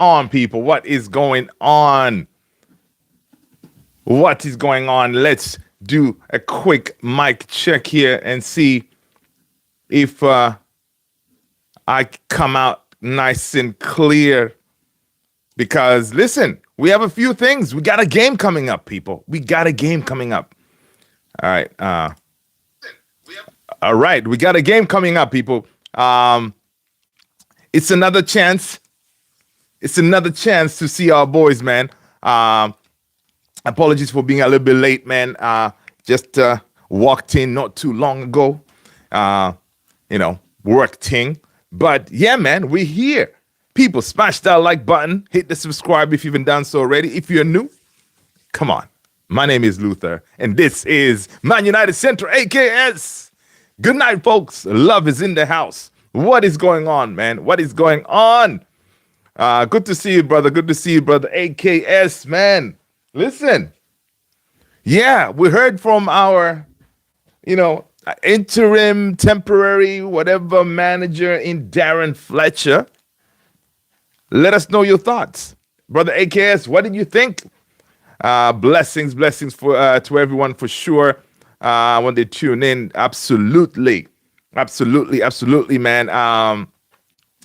on, people? What is going on? What is going on? Let's do a quick mic check here and see if I come out nice and clear. Because listen, we have a few things. We got a game coming up, people. We got a game coming up. All right. All right. We got a game coming up, people. It's another chance. It's another chance to see our boys, man. Apologies for being a little bit late, man. Just walked in not too long ago. Working. But yeah, man, we're here. People, smash that like button. Hit the subscribe if you haven't done so already. If you're new, come on. My name is Luther, and this is Man United Center, AKS. Good night, folks. Love is in the house. What is going on, man? What is going on? Good to see you, brother. Good to see you, brother. AKS, man. Listen. Yeah, we heard from our, interim, temporary, whatever manager in Darren Fletcher. Let us know your thoughts. Brother AKS, what did you think? Blessings for to everyone for sure when they tune in. Absolutely, man.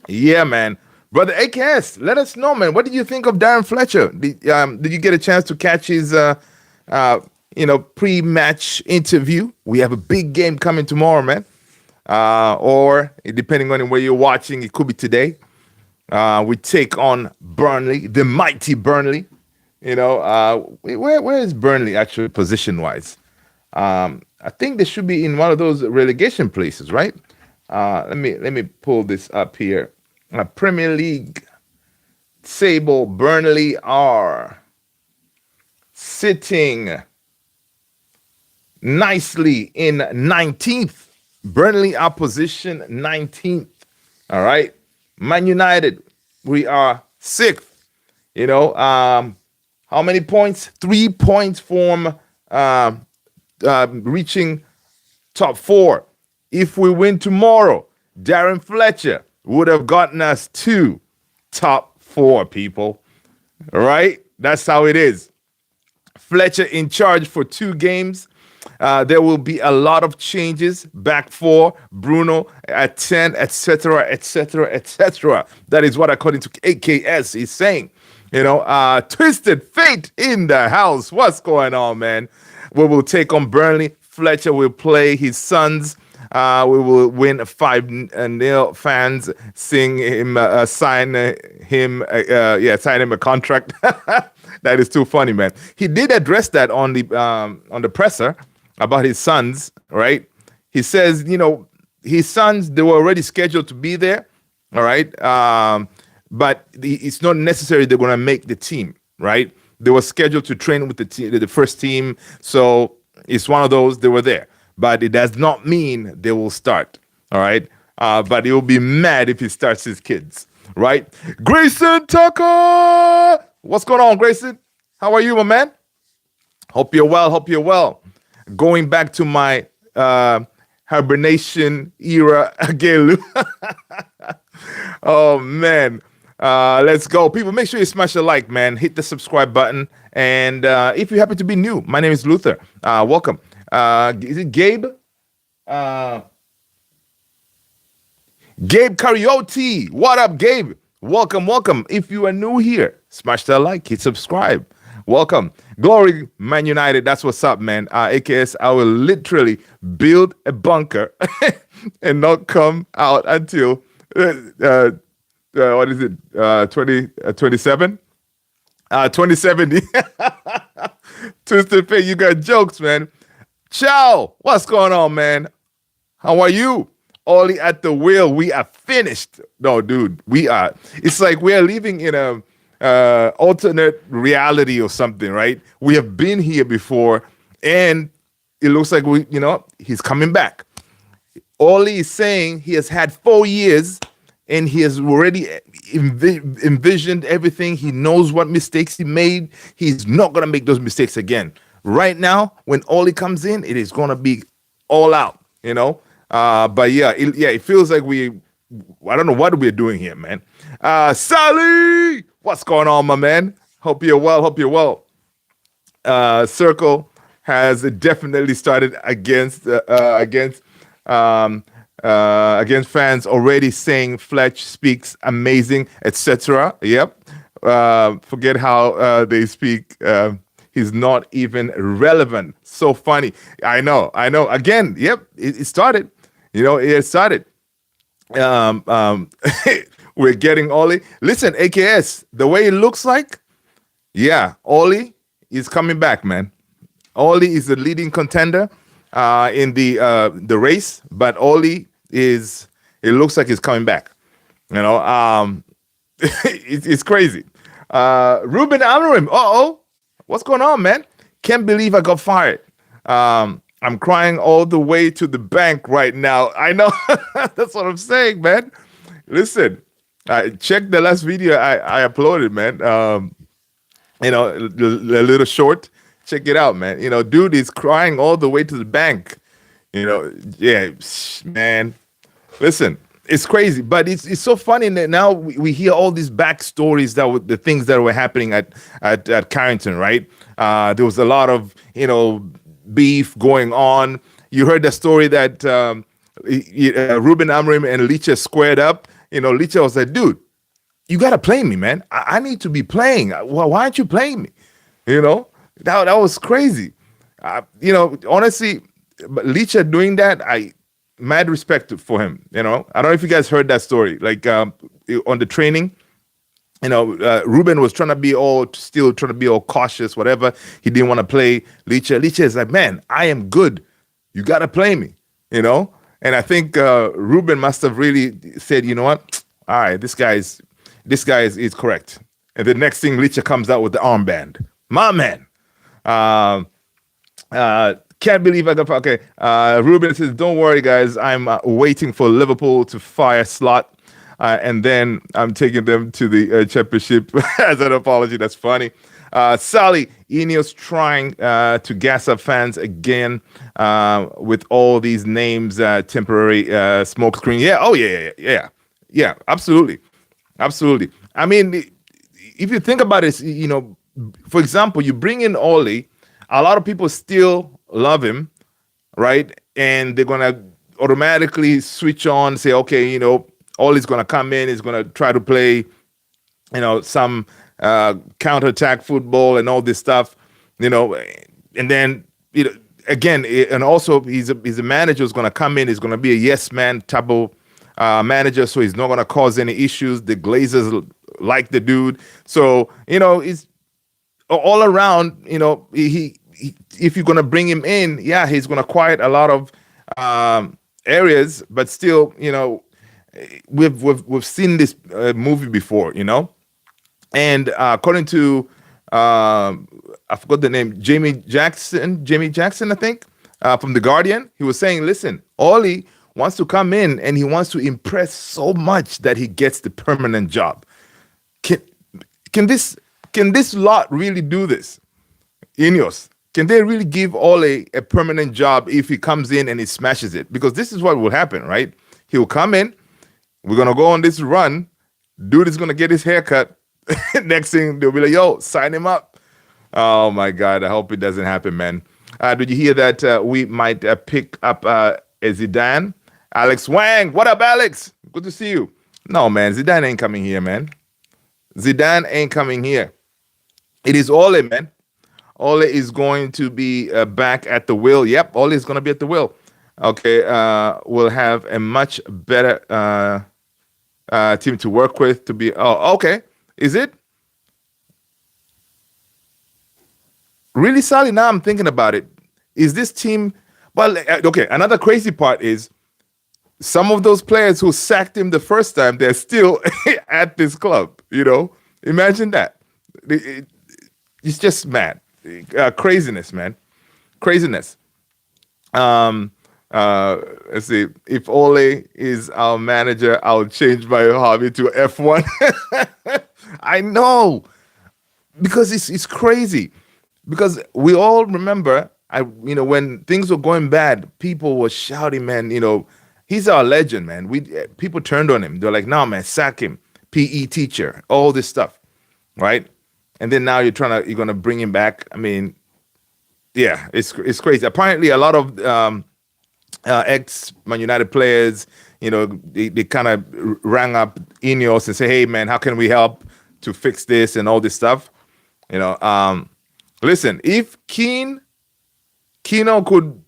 Yeah, man. Brother AKS, let us know, man. What did you think of Darren Fletcher? Did you get a chance to catch his pre-match interview? We have a big game coming tomorrow, man. Or depending on where you're watching, it could be today. We take on Burnley, the mighty Burnley. Where is Burnley actually position-wise? I think they should be in one of those relegation places, right? Let me pull this up here. Premier League table, Burnley are sitting nicely in 19th. Burnley are position 19th. All right. Man United, we are 6th. How many points? 3 points from reaching top 4. If we win tomorrow, Darren Fletcher would have gotten us to top 4, people. All right? That's how it is. Fletcher in charge for 2 games. There will be a lot of changes. Back 4, Bruno at 10, etc. That is what, according to AKS, is saying. Twisted Fate in the house. What's going on, man? We will take on Burnley. Fletcher will play his Sons. We will win 5-0. Fans sing him, sign him a contract. That is too funny, man. He did address that on the presser about his sons, right? He says, his sons, they were already scheduled to be there, all right? But it's not necessary they're going to make the team, right? They were scheduled to train with the first team, so it's one of those, they were there. But it does not mean they will start, all right? But he'll be mad if he starts his kids, right? Grayson Tucker! What's going on, Grayson? How are you, my man? Hope you're well. Going back to my hibernation era again. Oh, man. Let's go. People, make sure you smash the like, man. Hit the subscribe button. And if you happen to be new, my name is Luther. Welcome. Is it Gabe? Gabe Cariotti. What up, Gabe? Welcome. If you are new here, smash that like, hit subscribe. Welcome. Glory, Man United. That's what's up, man. AKS, I will literally build a bunker and not come out until, what is it, 2070? 2070. Twisted Fate, you got jokes, man. Ciao. What's going on, man? How are you? Ollie at the wheel. We are finished. No, dude, we are. It's like we are living in a alternate reality or something, right? We have been here before, and it looks like he's coming back. Ollie is saying he has had 4 years, and he has already envisioned everything. He knows what mistakes he made. He's not going to make those mistakes again. Right now, when Ollie comes in, it is going to be all out, But it feels like I don't know what we're doing here, man. Sally, What's going on, my man? Hope you're well. Hope you're well. Circle has definitely started um, against fans already saying Fletch speaks amazing, etc. Yep. Forget how they speak. He's not even relevant. So funny. I know. I know. Again. Yep. It started. It started. Um, um, we're getting Ollie. Listen, AKS. The way it looks like. Yeah, Ollie is coming back, man. Ollie is the leading contender in the race, but Ollie is. It looks like he's coming back. It's crazy. Ruben Amorim. What's going on, man? Can't believe I got fired. I'm crying all the way to the bank right now. I know. That's what I'm saying, man. Listen, check the last video I uploaded, man. A little short. Check it out, man. Dude is crying all the way to the bank. Yeah, man. Listen, it's crazy, but it's so funny that now we hear all these backstories the things that were happening at Carrington, right? There was a lot of beef going on. You heard the story that Ruben Amorim and Licha squared up. Licha was like, dude, you got to play me, man. I need to be playing. Why aren't you playing me? That was crazy. Honestly, but Licha doing that, I mad respect for him. I don't know if you guys heard that story. Like on the training, Ruben was trying to be all cautious, whatever. He didn't want to play Licha. Licha is like, man, I am good. You got to play me, And I think Ruben must have really said, you know what? All right, this guy is correct. And the next thing, Licha comes out with the armband. My man. Can't believe I got okay. Ruben says, "Don't worry, guys. I'm waiting for Liverpool to fire Slot, and then I'm taking them to the championship as an apology." That's funny. Sally, Ineos trying to gas up fans again with all these names, temporary smoke screen. Yeah. Oh yeah. Absolutely. I mean, if you think about it, for example, you bring in Ollie, a lot of people still love him, right? And they're gonna automatically switch on, say, okay, Ollie's gonna come in, he's gonna try to play, some counterattack football and all this stuff, and then again, and also he's a manager who's gonna come in, he's gonna be a yes man type of manager, so he's not gonna cause any issues. The Glazers like the dude, so it's all around. He if you're gonna bring him in, yeah, he's gonna quiet a lot of areas, but still, we've seen this movie before, and according to I forgot the name, Jamie Jackson, I think, from The Guardian, he was saying, listen, Ollie wants to come in and he wants to impress so much that he gets the permanent job. Can this lot really do this? Ineos, can they really give Ole a permanent job if he comes in and he smashes it? Because this is what will happen, right? He'll come in, we're going to go on this run, dude is going to get his haircut. Next thing, they'll be like, yo, sign him up. Oh, my God, I hope it doesn't happen, man. Did you hear that we might pick up a Zidane? Alex Wang, what up, Alex? Good to see you. No, man, Zidane ain't coming here, man. Zidane ain't coming here. It is Ole, man. Ole is going to be back at the wheel. Yep, Ole is going to be at the wheel. Okay, we'll have a much better team to work with. Okay. Is it? Really, Sally? Now I'm thinking about it. Is this team... Well, okay, another crazy part is some of those players who sacked him the first time, they're still at this club, Imagine that. It's just mad. Craziness, man. Craziness. Let's see. If Ole is our manager, I'll change my hobby to F1. I know. Because it's crazy. Because we all remember, when things were going bad, people were shouting, man, he's our legend, man. People turned on him. They're like, no, man, sack him. PE teacher, all this stuff. right? And then now you're gonna bring him back. I mean, yeah, it's crazy. Apparently, a lot of ex Man United players, they kind of rang up Ineos and say, "Hey, man, how can we help to fix this and all this stuff?" You know, listen, if Keno could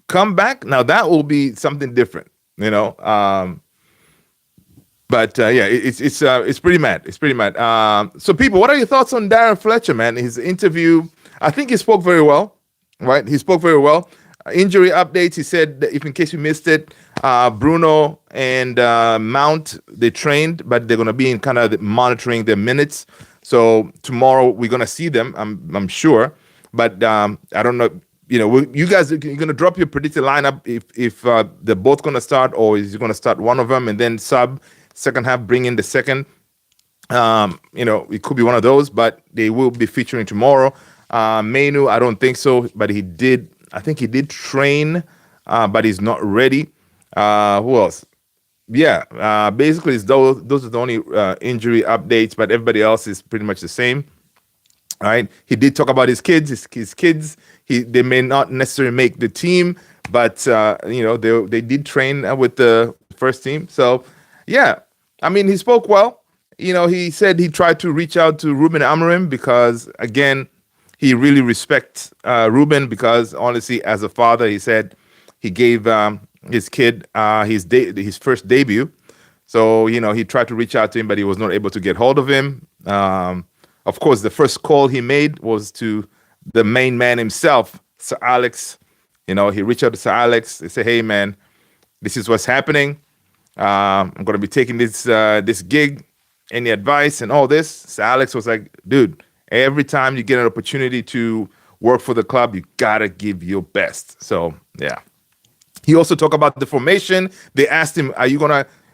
come back, now that will be something different. But yeah, it's pretty mad. It's pretty mad. So, people, what are your thoughts on Darren Fletcher, man? His interview, I think he spoke very well, right? He spoke very well. Injury updates. He said, that if in case you missed it, Bruno and Mount, they trained, but they're going to be in kind of monitoring their minutes. So tomorrow we're going to see them, I'm sure. But I don't know. You guys are going to drop your predicted lineup if they're both going to start, or is you going to start one of them and then sub second half, bring in the second? It could be one of those, but they will be featuring tomorrow. Mainu, I don't think so, but I think he did train, but he's not ready. Who else? Yeah, basically, those are the only injury updates, but everybody else is pretty much the same. All right. He did talk about his kids. His kids, they may not necessarily make the team, but they did train with the first team. So yeah, I mean, he spoke well. He said he tried to reach out to Ruben Amorim because, again, he really respects Ruben because, honestly, as a father, he said he gave his kid his first debut. So, he tried to reach out to him, but he was not able to get hold of him. Of course, the first call he made was to the main man himself, Sir Alex. He reached out to Sir Alex. They said, "Hey, man, this is what's happening. I'm going to be taking this gig. Any advice?" and all this. Sir Alex was like, "Dude, every time you get an opportunity to work for the club, you got to give your best." So, yeah. He also talked about the formation. They asked him,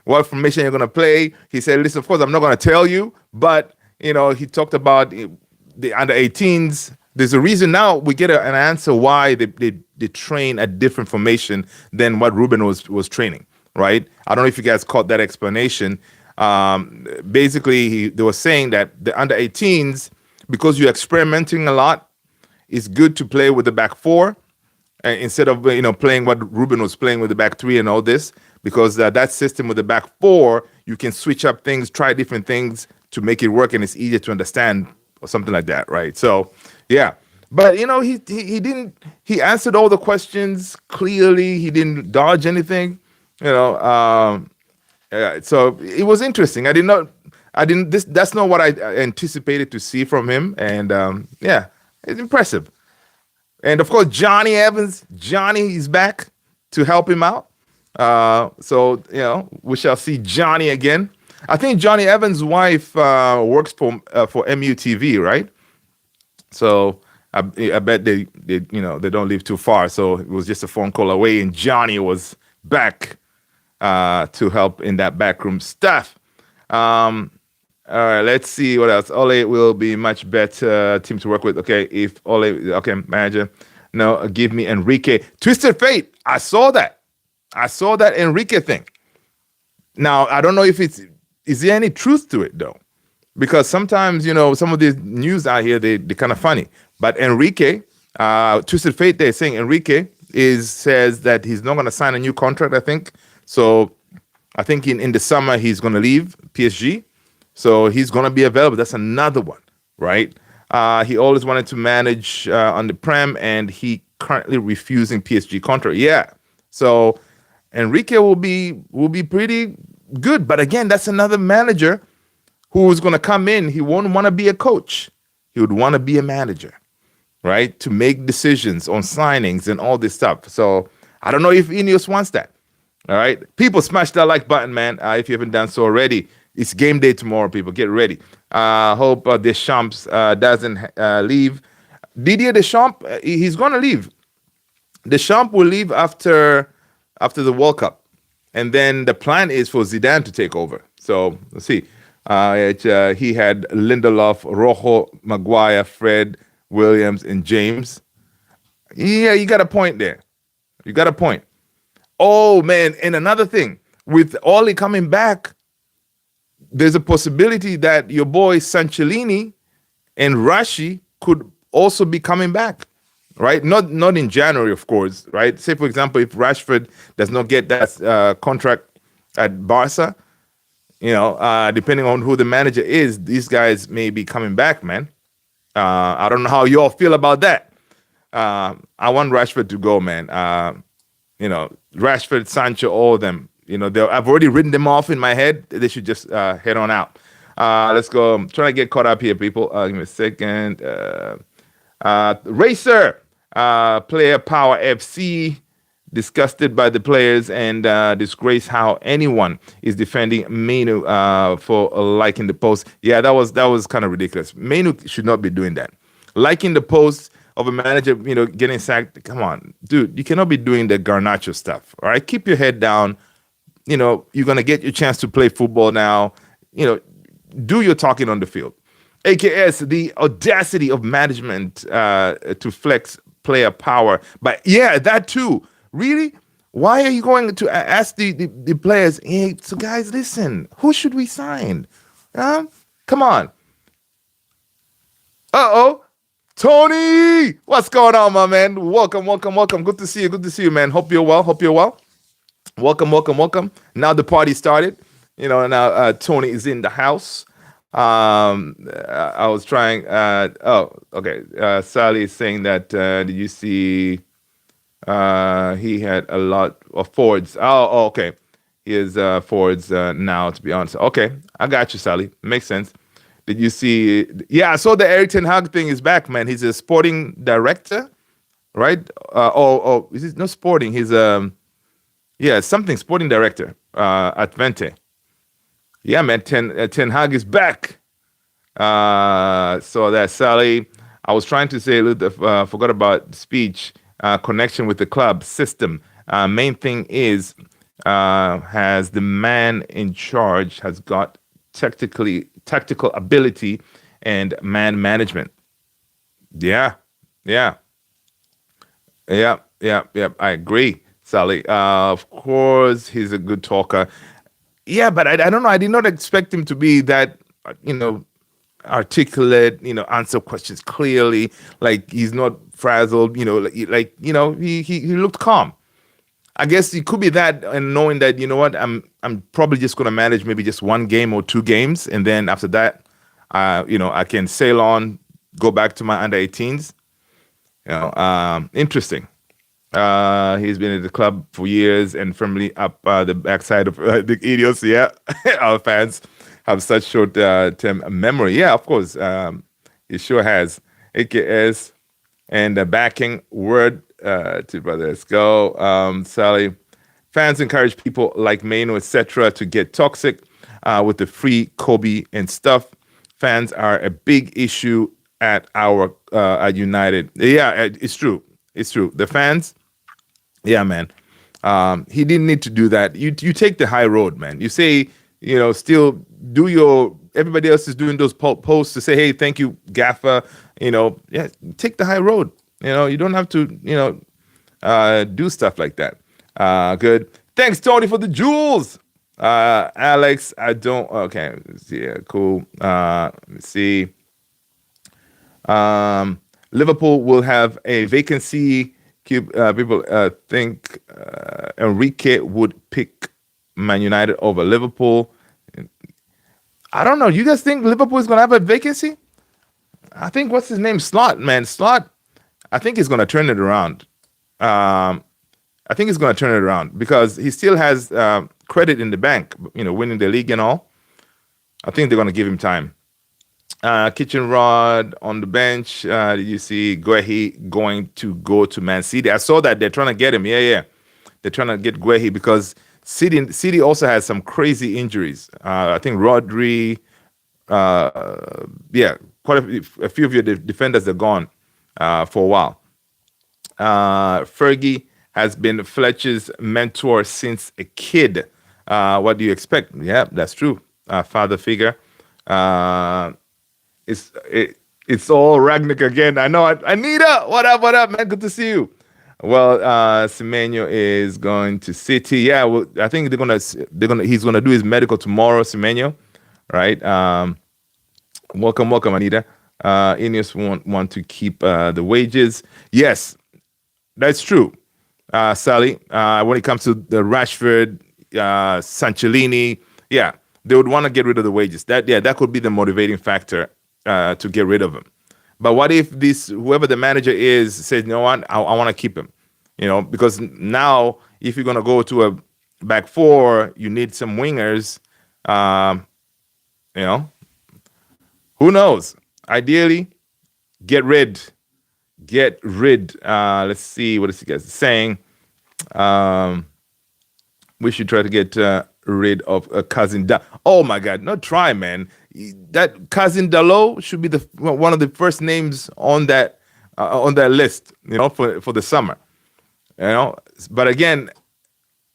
what formation are you going to play? He said, "Listen, of course, I'm not going to tell you," but he talked about the under 18s. There's a reason now we get an answer why they train a different formation than what Ruben was training, right? I don't know if you guys caught that explanation. Basically, they were saying that the under 18s, because you're experimenting a lot, it's good to play with the back four instead of playing what Ruben was playing with the back three and all this, because that system with the back four, you can switch up things, try different things to make it work, and it's easier to understand or something like that, right? So, yeah. But he answered all the questions clearly. He didn't dodge anything, so it was interesting. That's not what I anticipated to see from him, and yeah, it's impressive. And of course, Johnny Evans, Johnny is back to help him out. So we shall see Johnny again. I think Johnny Evans' wife works for MUTV, right? So I bet they don't live too far. So it was just a phone call away, and Johnny was back to help in that backroom stuff. All right, let's see what else. Ole will be much better team to work with. Okay, if Ole, okay, manager. No, give me Enrique. Twisted Fate. I saw that Enrique thing. Now, I don't know if is there any truth to it though? Because sometimes, some of these news out here, they're kind of funny. But Enrique, Twisted Fate, they're saying Enrique says that he's not going to sign a new contract, I think. So I think in the summer, he's going to leave PSG. So he's going to be available. That's another one, right? He always wanted to manage on the Prem, and he currently refusing PSG contract. Yeah. So Enrique will be pretty good. But again, that's another manager who's going to come in. He won't want to be a coach. He would want to be a manager, right? To make decisions on signings and all this stuff. So I don't know if Ineos wants that. All right. People, smash that like button, man. If you haven't done so already. It's game day tomorrow, people. Get ready. Hope Deschamps doesn't leave. Didier Deschamps, he's going to leave. Deschamps will leave after the World Cup. And then the plan is for Zidane to take over. So let's see. He had Lindelof, Rojo, Maguire, Fred, Williams, and James. Yeah, you got a point there. You got a point. Oh, man. And another thing, with Oli coming back, there's a possibility that your boy Sanchellini And Rashi could also be coming back, right? Not in January, of course, right? Say, for example, if Rashford does not get that contract at Barca, depending on who the manager is, these guys may be coming back, man. I don't know how you all feel about that. I want Rashford to go, man. Rashford, Sancho, all of them. I've already written them off in my head. They should just head on out. Let's go. I'm trying to get caught up here, people. Give me a second. Racer, player Power FC, disgusted by the players and disgrace how anyone is defending Menu for liking the post. Yeah, that was kind of ridiculous. Menu should not be doing that. Liking the post of a manager, getting sacked. Come on, dude, you cannot be doing the Garnacho stuff. All right, keep your head down. You're gonna get your chance to play football now. Do your talking on the field. AKS, the audacity of management to flex player power. But yeah, that too. Really? Why are you going to ask the players, hey, so guys, listen, who should we sign? Come on. Uh-oh. Tony! What's going on, my man? Welcome. Good to see you, man. Hope you're well. Welcome. Now the party started. Now Tony is in the house. I was trying. Okay. Sally is saying that. Did you see? He had a lot of forwards. Oh, okay. He is forwards now. To be honest, okay. I got you, Sally. Makes sense. Did you see? Yeah, I saw the Eric Ten Hag thing is back, man. He's a sporting director, right? Is it not sporting? He's something sporting director at Vente. Yeah, man. Ten Hag is back. So that Sally. I was trying to say a little. Forgot about speech connection with the club system. Main thing is has the man in charge has got tactical ability and man management. Yeah. I agree, Sally. Of course, he's a good talker. Yeah, but I don't know. I did not expect him to be that, articulate, answer questions clearly. Like he's not frazzled, he looked calm. I guess it could be that, and knowing that, I'm probably just going to manage maybe just one game or two games, and then after that, I can sail on, go back to my under 18s. Interesting. He's been at the club for years and firmly up the backside of the idiots. Yeah, our fans have such short-term memory. Yeah, of course, he sure has. AKS and the backing word to brother. Let's go, Sally. Fans encourage people like Mano, etc., to get toxic with the free Kobe and stuff. Fans are a big issue at our at United. Yeah, it's true. The fans. Yeah, man. He didn't need to do that. You take the high road, man. You say, still do your. Everybody else is doing those posts to say, hey, thank you, Gaffer. Take the high road. You don't have to, do stuff like that. Good. Thanks, Tony, for the jewels. Alex, I don't. Okay. Yeah, cool. Let me see. Liverpool will have a vacancy. People think Enrique would pick Man United over Liverpool. I don't know. You guys think Liverpool is going to have a vacancy? I think what's his name? Slot, man. Slot. I think he's going to turn it around. Because he still has credit in the bank, winning the league and all. I think they're going to give him time. Kitchen Rod on the bench. Did you see Guehi going to go to Man City? I saw that they're trying to get him. Yeah. They're trying to get Guehi because City also has some crazy injuries. I think Rodri, quite a few of your defenders are gone for a while. Fergie has been Fletcher's mentor since a kid. What do you expect? Yeah, that's true. Father figure. It's all Ragnick again. I know. Anita, what up, man? Good to see you. Well, Semenyo is going to City. Yeah, well, I think he's gonna do his medical tomorrow. Semenyo, right? Welcome, Anita. Ineos won't want to keep the wages. Yes, that's true, Sally. When it comes to the Rashford, Sanchellini, yeah, they would want to get rid of the wages. That could be the motivating factor to get rid of him. But what if this whoever the manager is says, you know what, I want to keep him, because now if you're gonna go to a back four, you need some wingers. Um, you know, who knows? Ideally, get rid, get rid. Let's see what this guy's saying. Um, we should try to get rid of cousin. Oh my God, not try, man. That cousin Dalo should be the one of the first names on that list. For the summer. But again,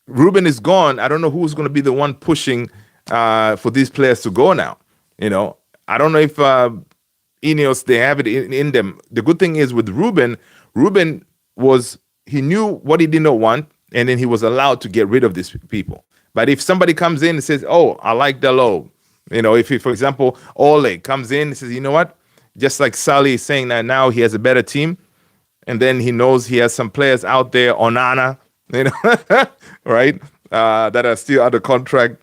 Ruben is gone. I don't know who's going to be the one pushing for these players to go now. I don't know if Ineos they have it in them. The good thing is with Ruben he knew what he did not want, and then he was allowed to get rid of these people. But if somebody comes in and says, "Oh, I like Delo," if he, for example, Ole comes in and says, "You know what?" Just like Sully is saying that now he has a better team, and then he knows he has some players out there, Onana, right, that are still under contract,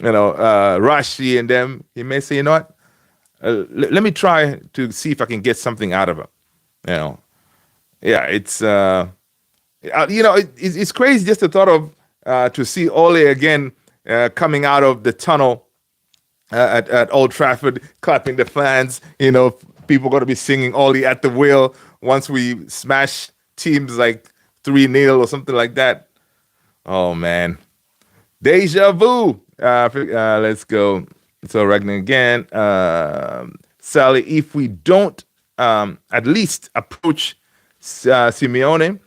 Rashi and them. He may say, "You know what? Let me try to see if I can get something out of him." Yeah, it's crazy just the thought of to see Ole again coming out of the tunnel at Old Trafford, clapping the fans. People going to be singing Ole at the wheel once we smash teams like 3-0 or something like that. Oh man, deja vu. Let's go. So Ragnar again. Sally, if we don't at least approach Simeone,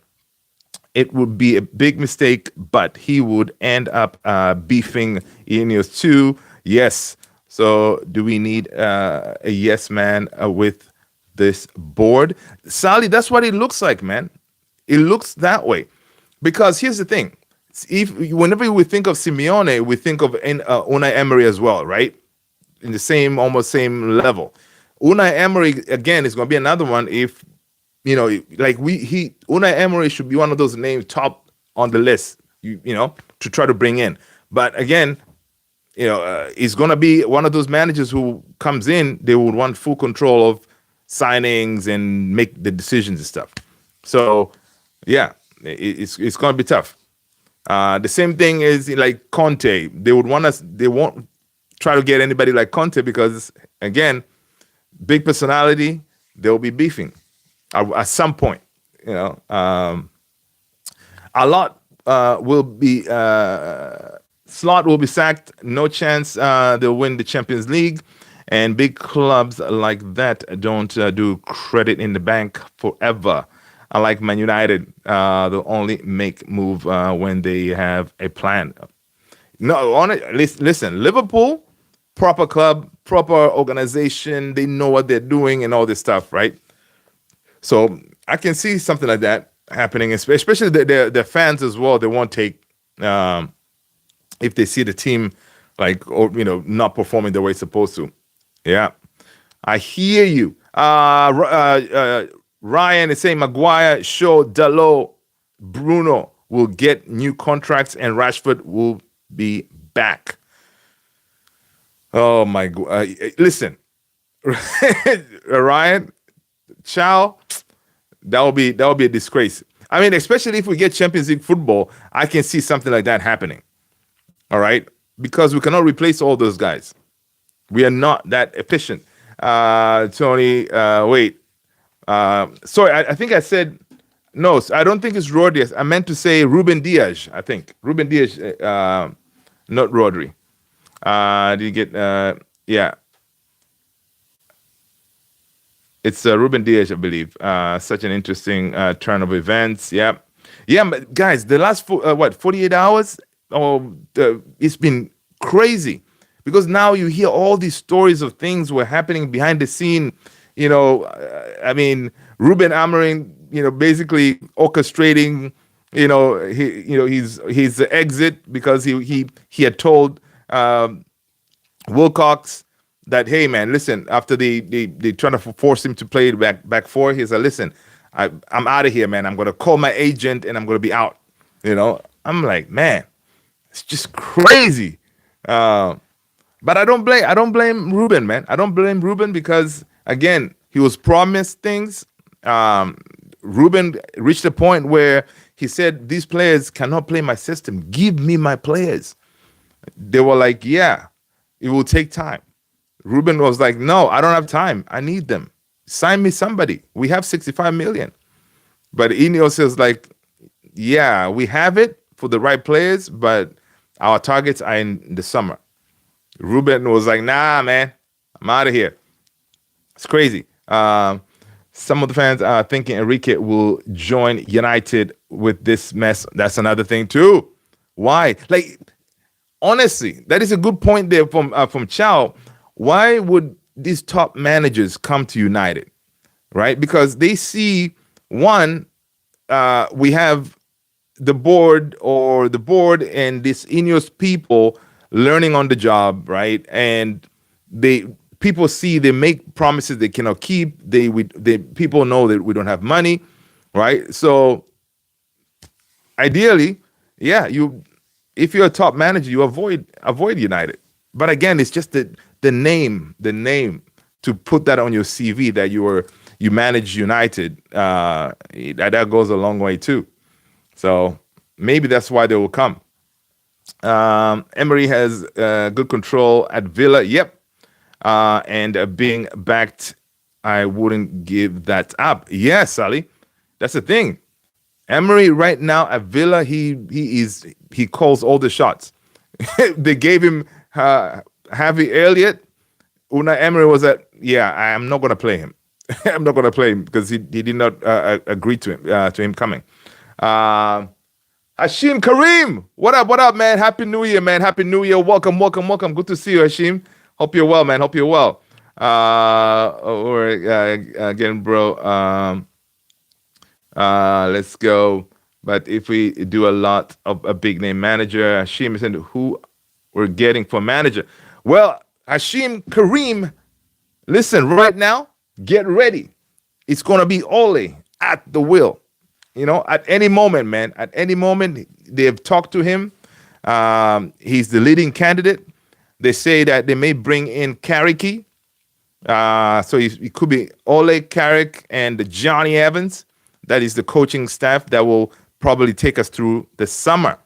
it would be a big mistake, but he would end up beefing Ineos too. Yes. So do we need a yes man with this board? Sally, that's what it looks like, man. It looks that way. Because here's the thing. Whenever we think of Simeone, we think of Unai Emery as well, right? In the almost same level. Unai Emery, again, is going to be another one if, Unai Emery should be one of those names top on the list, to try to bring in. But again, he's going to be one of those managers who comes in, they would want full control of signings and make the decisions and stuff. So, yeah, it's going to be tough. The same thing is like Conte. They won't try to get anybody like Conte because, again, big personality, they'll be beefing at some point. A lot will be Slot will be sacked. No chance they'll win the Champions League. And big clubs like that don't do credit in the bank forever. Unlike Man United, they'll only make move when they have a plan. No, listen, Liverpool, proper club, proper organization. They know what they're doing and all this stuff, right? So I can see something like that happening, especially their fans as well. They won't take if they see the team not performing the way it's supposed to. Yeah, I hear you. Ryan is saying Maguire, Shaw, Dalot, Bruno will get new contracts and Rashford will be back. Oh my God! Listen, Ryan, ciao. That will be a disgrace. I mean, especially if we get Champions League football, I can see something like that happening. All right, because we cannot replace all those guys. We are not that efficient. Tony, wait. Sorry, I think I said no. I don't think it's Rodri. I meant to say Ruben Diaz. I think Ruben Diaz, not Rodri. Did you get? Yeah, it's Ruben Diaz, I believe. Such an interesting turn of events. Yeah, but guys, the last 48 hours? Oh, it's been crazy. Because now you hear all these stories of things were happening behind the scene. I mean, Ruben Amorim, basically orchestrating, his exit because he had told Wilcox that, hey man, listen, after they trying to force him to play back four, he's like, listen, I'm out of here, man. I'm gonna call my agent and I'm gonna be out. I'm like, man, it's just crazy. Uh, but I don't blame Ruben, man. I don't blame Ruben because again, he was promised things. Um, Ruben reached a point where he said, these players cannot play my system. Give me my players. They were like, yeah, it will take time. Ruben was like, no, I don't have time. I need them. Sign me somebody. We have 65 million. But Ineos is like, yeah, we have it for the right players, but our targets are in the summer. Ruben was like, nah, man, I'm out of here. It's crazy. Some of the fans are thinking Enrique will join United with this mess. That's another thing too. Why? Like, honestly, that is a good point there from Chow. Why would these top managers come to United? Right? Because they see one, we have the board and these Ineos people learning on the job, right? And they people see they make promises they cannot keep. They people know that we don't have money, right? So ideally, yeah, if you're a top manager, you avoid United. But again, it's just the name to put that on your CV that you manage United. That goes a long way too. So maybe that's why they will come. Emery has good control at Villa. Yep. And being backed, I wouldn't give that up. Yes, Sally. That's the thing. Emery right now at Villa, he calls all the shots. They gave him Harvey Elliott. Una Emery was at, yeah, I'm not going to play him. I'm not going to play him because he did not agree to him coming. Hashim Kareem, what up, man? Happy New Year, man. Happy New Year. Welcome. Good to see you, Hashim. Hope you're well, man. Hope you're well. Again, bro. Let's go. But if we do a lot of a big name manager, Hashim is who we're getting for manager. Well, Hashim Kareem, listen, right now, get ready. It's gonna be Ole at the wheel. At any moment, man. At any moment, they've talked to him. He's the leading candidate. They say that they may bring in Carricky. So it could be Ole, Carrick, and Johnny Evans. That is the coaching staff that will probably take us through the summer,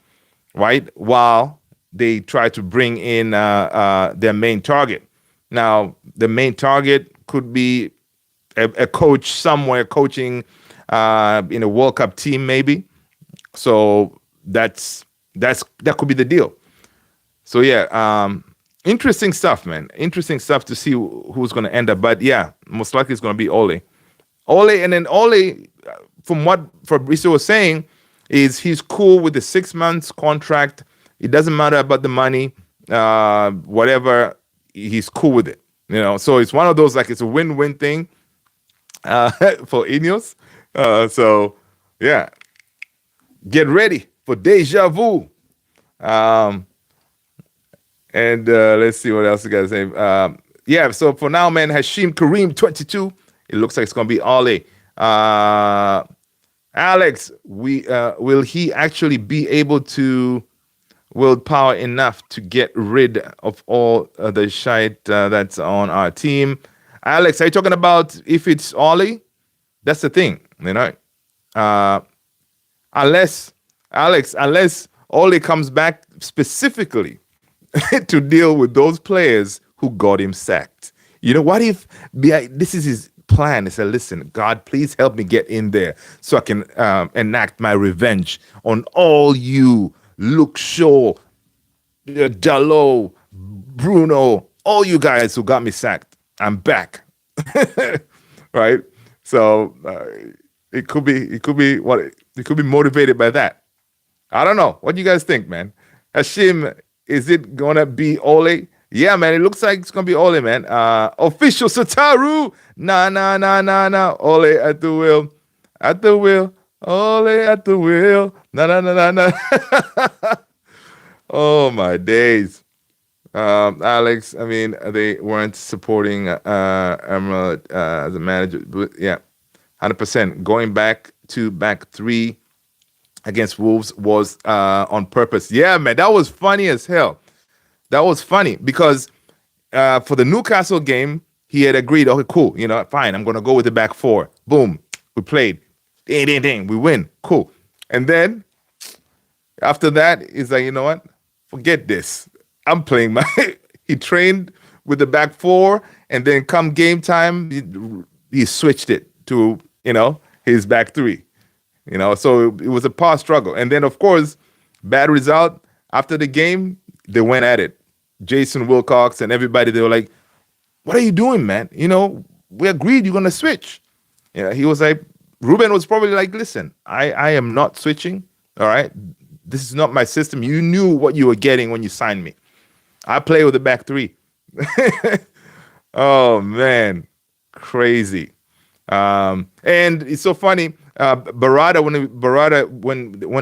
right? While they try to bring in their main target. Now, the main target could be a coach somewhere coaching in a World Cup team, maybe. So that could be the deal. So yeah, interesting stuff, man. Interesting stuff to see who's going to end up. But yeah, most likely it's going to be Ole. And then Ole, from what Fabrizio was saying, is he's cool with the 6 months contract. It doesn't matter about the money, whatever. He's cool with it. So it's one of those, like, it's a win-win thing for Ineos. So yeah, get ready for deja vu. And let's see what else you guys say. Yeah, so for now, man, Hashim Kareem, 22. It looks like it's gonna be Ole. Alex, will he actually be able to willpower enough to get rid of all the shite that's on our team? Alex, are you talking about if it's Ole? That's the thing, unless Ole comes back specifically to deal with those players who got him sacked. What if this is his plan? He said, listen, God, please help me get in there so I can enact my revenge on all you, Luke Shaw, Dalot, Bruno, all you guys who got me sacked. I'm back. Right? So it could be motivated by that. I don't know. What do you guys think, man? Hashim, is it gonna be Ole? Yeah, man. It looks like it's gonna be Ole, man. Official Sataru. Nah. Ole at the wheel. Ole at the wheel. Nah. Oh my days. Alex, I mean, they weren't supporting Emerald as a manager. But yeah, 100%. Going back three against Wolves was on purpose. Yeah, man, that was funny as hell. That was funny because for the Newcastle game, he had agreed, okay, cool, fine, I'm going to go with the back four. Boom, we played. Ding, ding, ding, we win. Cool. And then after that, he's like, you know what? Forget this. I'm playing my. He trained with the back four, and then come game time, he switched it to his back three. So it was a power struggle, and then of course, bad result after the game. They went at it. Jason Wilcox and everybody. They were like, "What are you doing, man? We agreed you're gonna switch." He was like, Ruben was probably like, "Listen, I am not switching. All right, this is not my system. You knew what you were getting when you signed me. I play with the back three." Oh man, crazy. And it's so funny. When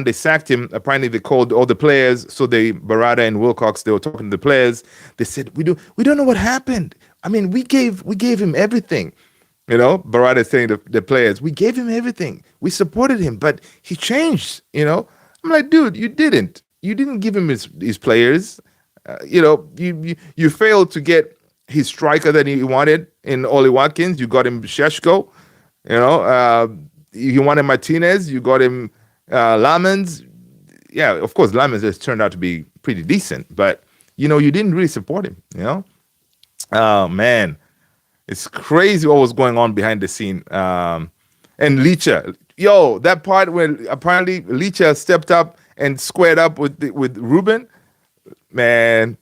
they sacked him, apparently they called all the players. So Barada and Wilcox, they were talking to the players. They said, we don't know what happened. I mean, we gave him everything. Barada is saying to the players, we gave him everything. We supported him, but he changed. I'm like, dude, you didn't. You didn't give him his players. You failed to get his striker that he wanted in Oli Watkins. You got him Sheshko. You wanted Martinez. You got him Lamens. Yeah, of course, Lamens has turned out to be pretty decent, but you didn't really support him. Oh man, it's crazy what was going on behind the scene. And Licha, that part when apparently Licha stepped up and squared up with Ruben. Man,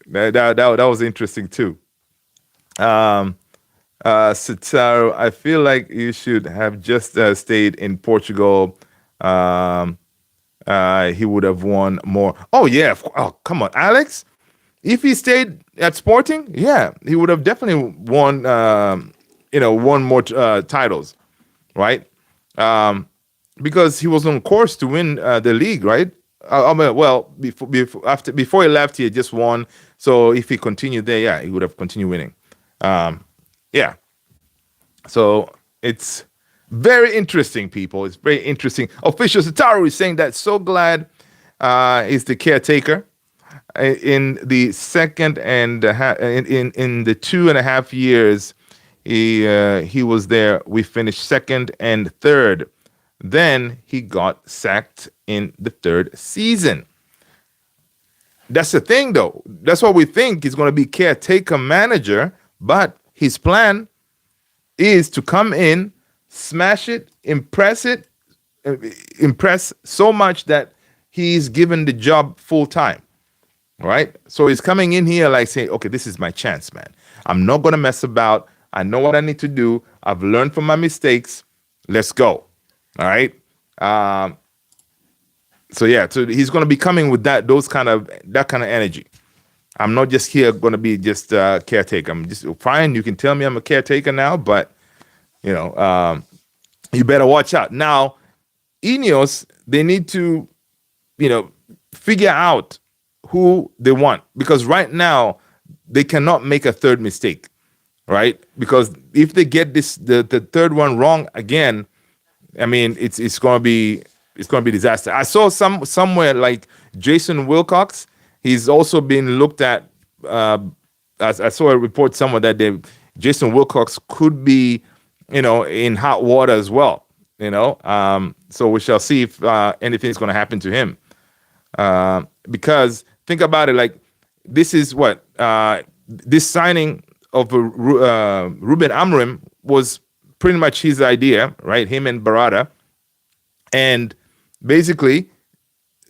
that was interesting too. Sitaro, I feel like you should have just stayed in Portugal. He would have won more. Oh yeah. Oh come on, Alex. If he stayed at Sporting, yeah, he would have definitely won. Won more titles, right? Because he was on course to win the league, right? Before he left, he had just won. So if he continued there, yeah, he would have continued winning. Yeah. So it's very interesting, people. It's very interesting. Official Sataru is saying that so glad is the caretaker in the second and in the 2.5 years he was there. We finished second and third. Then he got sacked in the third season. That's the thing, though. That's what we think. He's going to be caretaker manager, but his plan is to come in, smash it, impress so much that he's given the job full time. Right? So he's coming in here like saying, okay, this is my chance, man. I'm not going to mess about. I know what I need to do. I've learned from my mistakes. Let's go. All right. So he's going to be coming with that kind of energy. I'm not just here going to be just a caretaker. I'm just fine. You can tell me I'm a caretaker now, but you better watch out. Now, Ineos, they need to, figure out who they want, because right now they cannot make a third mistake, right? Because if they get the third one wrong again, I mean, it's gonna be disaster. I saw somewhere like Jason Wilcox. He's also been looked at. I saw a report somewhere that Jason Wilcox could be, in hot water as well. So we shall see if anything's going to happen to him. Because think about it, like this is what this signing of Ruben Amorim was pretty much his idea, right? Him and Barada, and basically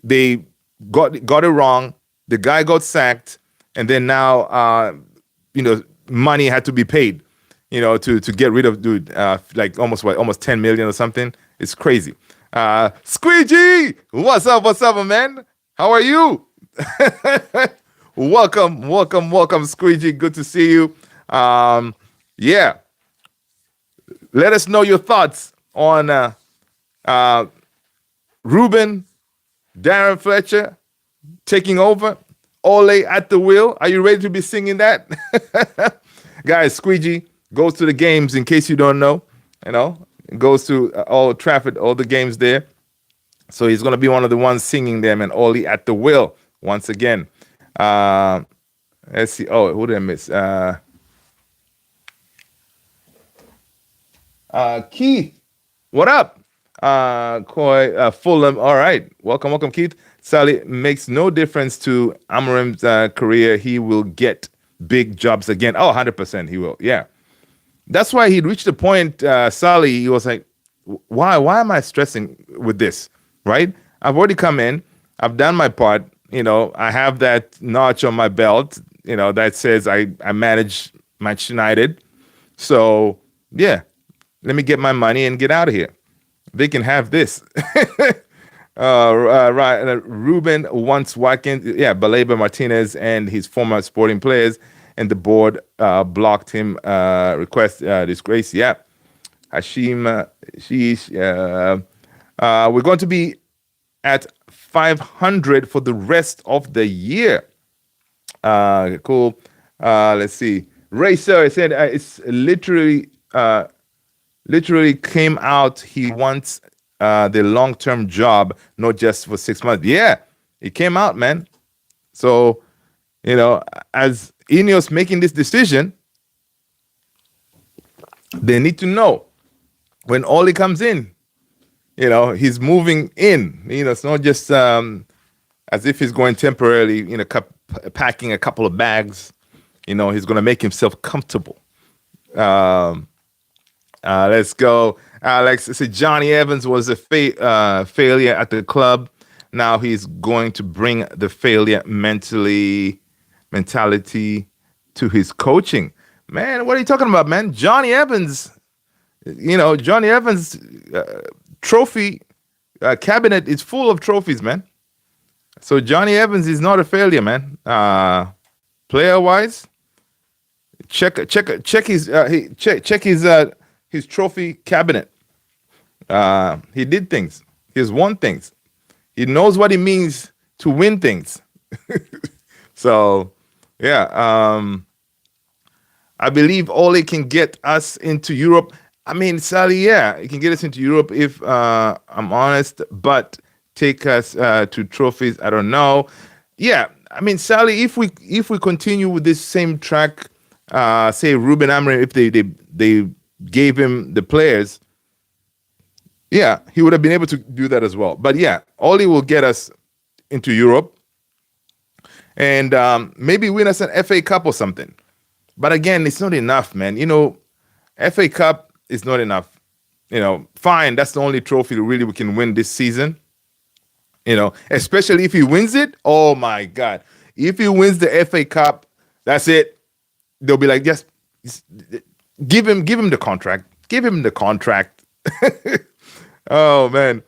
they got it wrong. The guy got sacked, and then now money had to be paid, to get rid of dude, like almost 10 million or something. It's crazy. Squeegee, what's up, man? How are you? welcome, Squeegee. Good to see you. Yeah. Let us know your thoughts on Ruben, Darren Fletcher taking over, Ole at the wheel. Are you ready to be singing that? Guys, Squeegee goes to the games in case you don't know. You know, goes to all Trafford, all the games there. So he's going to be one of the ones singing them and Ole at the wheel once again. Let's see. Oh, who did I miss? Keith, what up? Coy, Fulham. All right. Welcome, Keith. Sally makes no difference to Amorim's career. He will get big jobs again. Oh, 100% he will. Yeah. That's why he reached the point, Sally, he was like, why am I stressing with this? Right? I've already come in. I've done my part. You know, I have that notch on my belt, you know, that says I manage Manchester United. So, yeah, let me get my money and get out of here. They can have this. Right. Ruben wants Watkins. Yeah, Baleba, Martinez, and his former Sporting players. And the board blocked him. Request disgrace. Yeah. Hashim, we're going to be at 500 for the rest of the year. Cool. Let's see. Racer said it's literally came out. He wants the long-term job, not just for 6 months. Yeah, it came out, man. So, you know, as Ineos making this decision, they need to know when Ole comes in, you know, he's moving in. You know, it's not just as if he's going temporarily, you know, packing a couple of bags. You know, he's going to make himself comfortable. Let's go. Alex said Johnny Evans was a failure at the club. Now he's going to bring the failure mentality to his coaching. Man, what are you talking about, man? Johnny Evans, you know, Johnny Evans trophy cabinet is full of trophies, man. So Johnny Evans is not a failure, man. Player wise, check his his trophy cabinet. He did things. He's won things. He knows what it means to win things. So, yeah. I believe Ole can get us into Europe. I mean, Sally, yeah, he can get us into Europe if I'm honest, but take us to trophies, I don't know. Yeah, I mean, Sally, if we continue with this same track, say Ruben Amorim, if they gave him the players, yeah, he would have been able to do that as well. But yeah, Ole will get us into Europe and maybe win us an FA Cup or something. But again, it's not enough, man. You know, FA Cup is not enough. You know, fine, that's the only trophy really we can win this season. You know, especially if he wins it. Oh my God. If he wins the FA Cup, that's it. They'll be like, just give him the contract. Give him the contract. Oh man.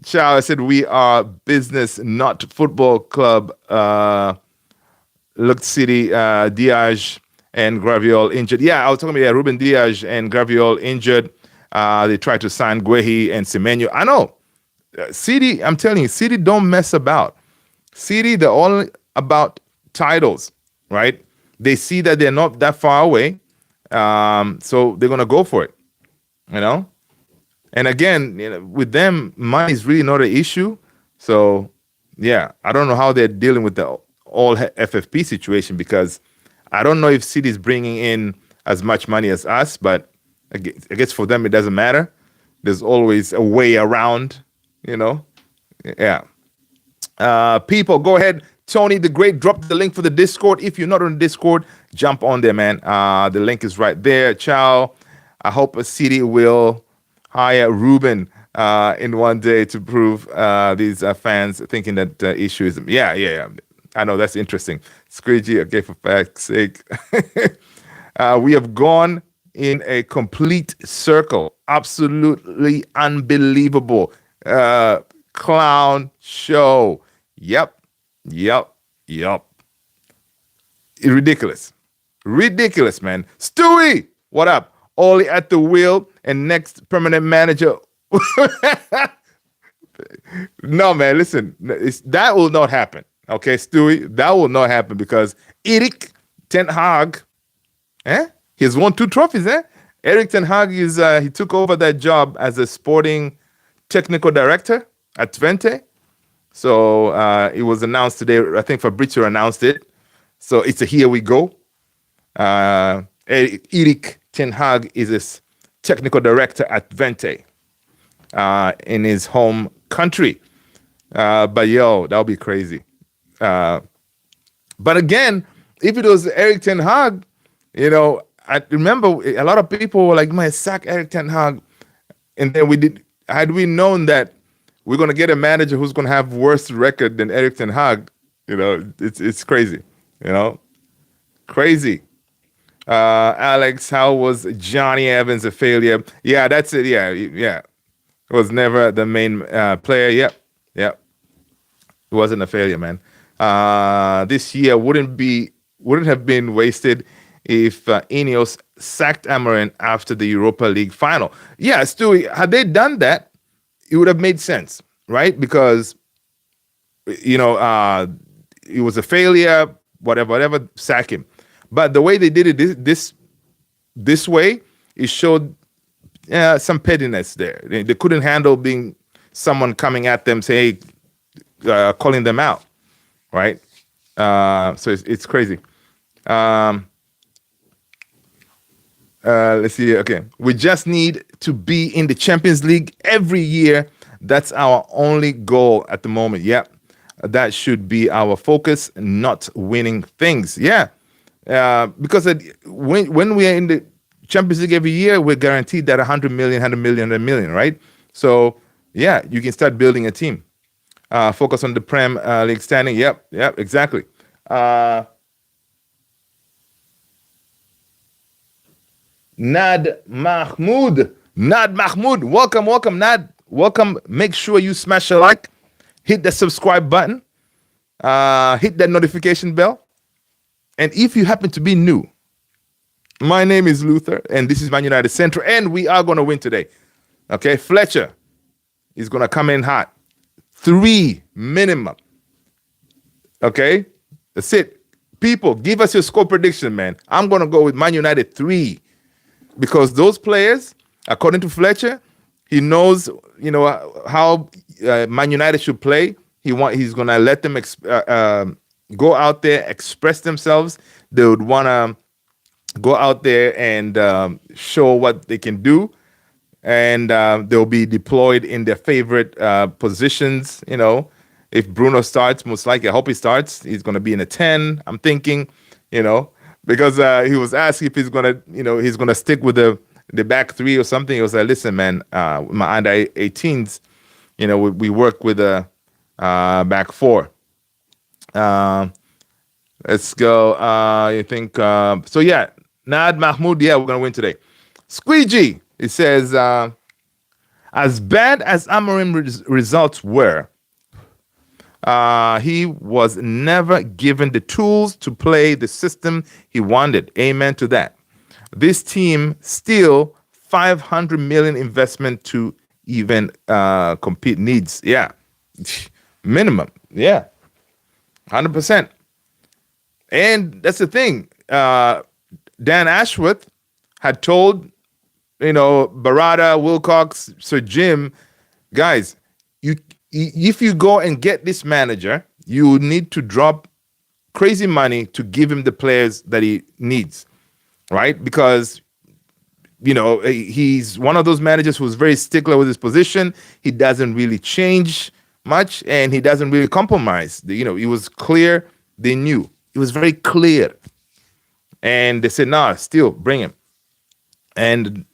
Chow, I said we are business, not football club. Looked City, Diaz and Graviol injured. Yeah, I was talking about Ruben Diaz and Graviol injured. They tried to sign Guehi and Semenyo. I know. City, I'm telling you, City don't mess about. City, they're all about titles, right? They see that they're not that far away, so they're gonna go for it, you know. And again, you know, with them, money is really not an issue. So, yeah, I don't know how they're dealing with the all FFP situation because I don't know if City is bringing in as much money as us, but I guess for them it doesn't matter. There's always a way around. You know, yeah. People, go ahead. Tony the Great, drop the link for the Discord. If you're not on the Discord, jump on there, man. The link is right there. Ciao. I hope a city will hire Ruben in one day to prove these fans thinking that issue is. Yeah. I know that's interesting. Squeegee, okay, for fact's sake. We have gone in a complete circle. Absolutely unbelievable. Clown show. Yep. Ridiculous, man. Stewie, what up? Ole at the wheel and next permanent manager. No, man, listen, that will not happen. Okay, Stewie, that will not happen because Erik Ten Hag, he has won 2 trophies. Erik Ten Hag he took over that job as a sporting technical director at Twente. So it was announced today. I think Fabrizio announced it. So it's a here we go. Erik Ten Hag is a technical director at Twente in his home country. But yo, that would be crazy. But again, if it was Erik Ten Hag, I remember a lot of people were like, "Man, sack Erik Ten Hag," and then had we known that we're gonna get a manager who's gonna have worse record than Erik Ten Hag, it's crazy, crazy. Alex, how was Johnny Evans a failure? Yeah, that's it. Yeah. It was never the main player. Yep. It wasn't a failure, man. This year wouldn't have been wasted if Ineos sacked Amorim after the Europa League final. Yeah, Stewie, had they done that, it would have made sense, right? Because it was a failure, whatever, sack him. But the way they did it this way, it showed some pettiness there. They couldn't handle being someone coming at them, say, calling them out, right? So it's crazy. Let's see. Okay, we just need to be in the Champions League every year. That's our only goal at the moment. Yeah, that should be our focus, not winning things. Yeah, because when we are in the Champions League every year, we're guaranteed that 100 million, right? So yeah, you can start building a team. Focus on the Prem League standing. Yep, exactly. Nad Mahmoud, welcome, Nad. Welcome. Make sure you smash a like, hit the subscribe button, hit that notification bell. And if you happen to be new, my name is Luther, and this is Man United Central, and we are going to win today. Okay, Fletcher is going to come in hot. 3 minimum. Okay, that's it. People, give us your score prediction, man. I'm going to go with Man United 3 because those players, according to Fletcher, he knows, how Man United should play. He's going to let them go out there, express themselves. They would want to go out there and show what they can do. And they'll be deployed in their favorite positions. If Bruno starts, most likely, I hope he starts. He's going to be in a 10, I'm thinking, because he was asked if he's going to, he's going to stick with the back three or something. He was like, listen, man, my under 18s, we work with a back four. Let's go. I think, so yeah, Nad Mahmoud, yeah, we're going to win today. Squeegee, it says, as bad as Amorim results were, he was never given the tools to play the system he wanted. Amen to that. This team still 500 million investment to even compete needs. Yeah. Minimum. Yeah. 100%. And that's the thing. Dan Ashworth had told, Barada, Wilcox, Sir Jim, guys, if you go and get this manager, you need to drop crazy money to give him the players that he needs, right? Because, he's one of those managers who's very stickler with his position. He doesn't really change much, and he doesn't really compromise. It was clear. They knew. It was very clear. And they said, nah, still bring him. And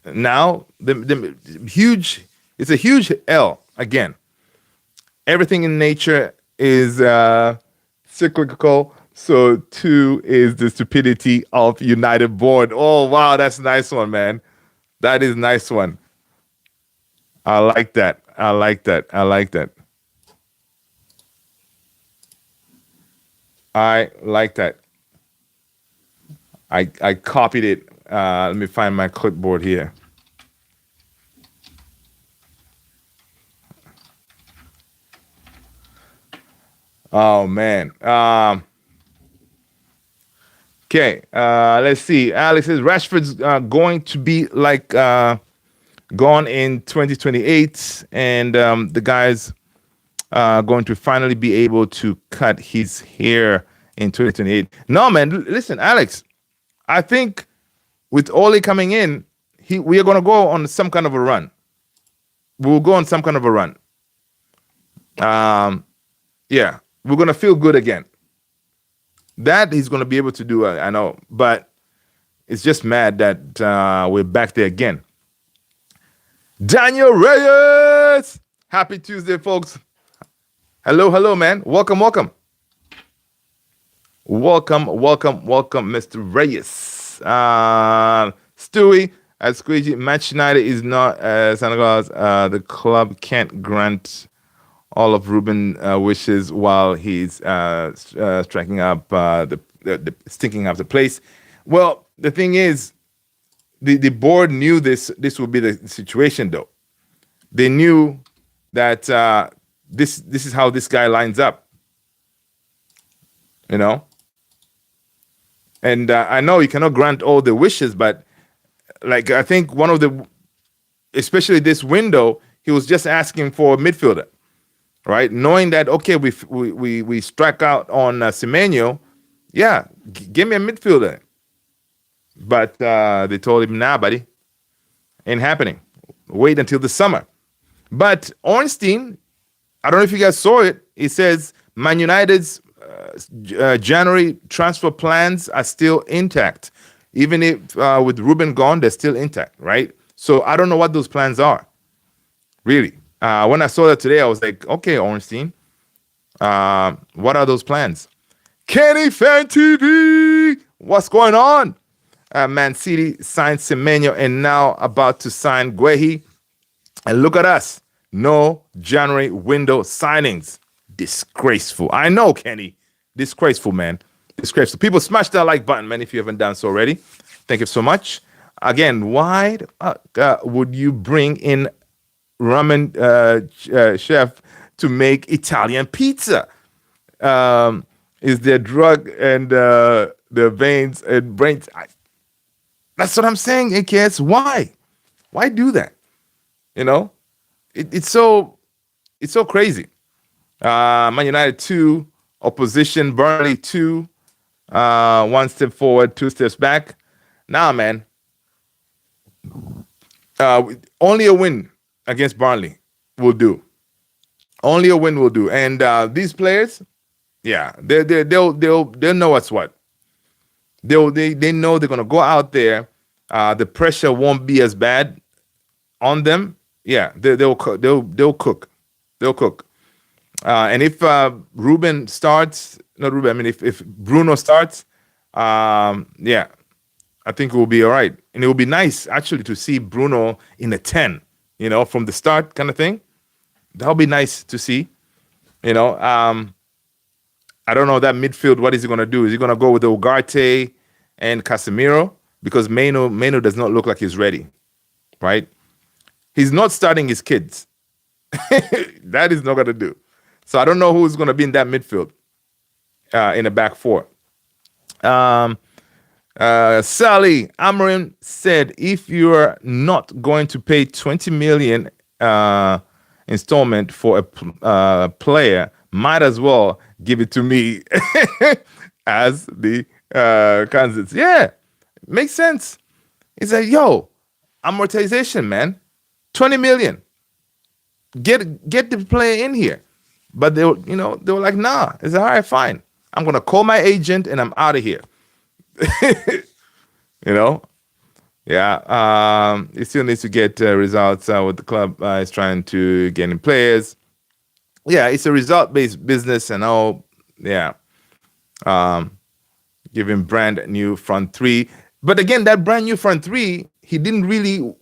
now it's a huge L again. Everything in nature is cyclical. So too is the stupidity of United board. Oh, wow, that's a nice one, man. That is a nice one. I like that. I like that. I copied it. Let me find my clipboard here. Oh man. Okay. Let's see. Alex says Rashford's going to be like gone in 2028, and the guy's going to finally be able to cut his hair in 2028. No, man. Listen, Alex. I think with Ole coming in, we are going to go on some kind of a run. We'll go on some kind of a run. Yeah, we're going to feel good again. That he's going to be able to do, I know. But it's just mad that we're back there again. Daniel Reyes! Happy Tuesday, folks. Hello, man. Welcome. Welcome, Mr. Reyes. Stewie, at Squeegee, Manchester United is not Senegal's. The club can't grant all of Ruben wishes while he's striking up the stinking up the place. Well, the thing is, the board knew this would be the situation, though. They knew that this is how this guy lines up. You know? And I know you cannot grant all the wishes, but like I think one of the, especially this window, he was just asking for a midfielder, right? Knowing that okay, we struck out on Semenyo, yeah, give me a midfielder. But they told him, nah, buddy, ain't happening. Wait until the summer. But Ornstein, I don't know if you guys saw it. It says Man United's January transfer plans are still intact. Even if with Ruben gone, they're still intact, right? So I don't know what those plans are. Really. When I saw that today, I was like, okay, Ornstein, what are those plans? Kenny Fan TV, what's going on? Man City signed Semenyo and now about to sign Guehi. And look at us. No January window signings. Disgraceful. I know, Kenny. Disgraceful, man. Disgraceful. People smash that like button, man, if you haven't done so already. Thank you so much. Again, why would you bring in ramen chef to make Italian pizza? Is there drug and the veins and brains? That's what I'm saying, AKS. Why? Why do that? You know, it's so crazy. Man United 2, opposition Burnley 2, 1 step forward, 2 steps back. Nah, man. Only a win against Burnley will do. Only a win will do. And these players, yeah, they'll know what's what. They know they're gonna go out there. The pressure won't be as bad on them. Yeah, they'll cook. They'll cook. And if Ruben starts, not Ruben. I mean, if Bruno starts, yeah, I think it will be all right. And it will be nice actually to see Bruno in a 10. You know, from the start, kind of thing. That'll be nice to see. You know, I don't know that midfield. What is he gonna do? Is he gonna go with Ugarte and Casemiro? Because Meno does not look like he's ready, right? He's not starting his kids. That is not going to do. So I don't know who's going to be in that midfield in the back four. Sally Amarin said, if you're not going to pay 20 million installment for a player, might as well give it to me as the candidates. Yeah, makes sense. It's like, yo, amortization, man. 20 million. Get the player in here. But they were like, nah. It's all right, fine. I'm gonna call my agent and I'm out of here. You know? Yeah. He still needs to get results with the club. He's trying to get in players. Yeah, it's a result-based business and all. Yeah. Give him brand new front three. But again, that brand new front three, he didn't really.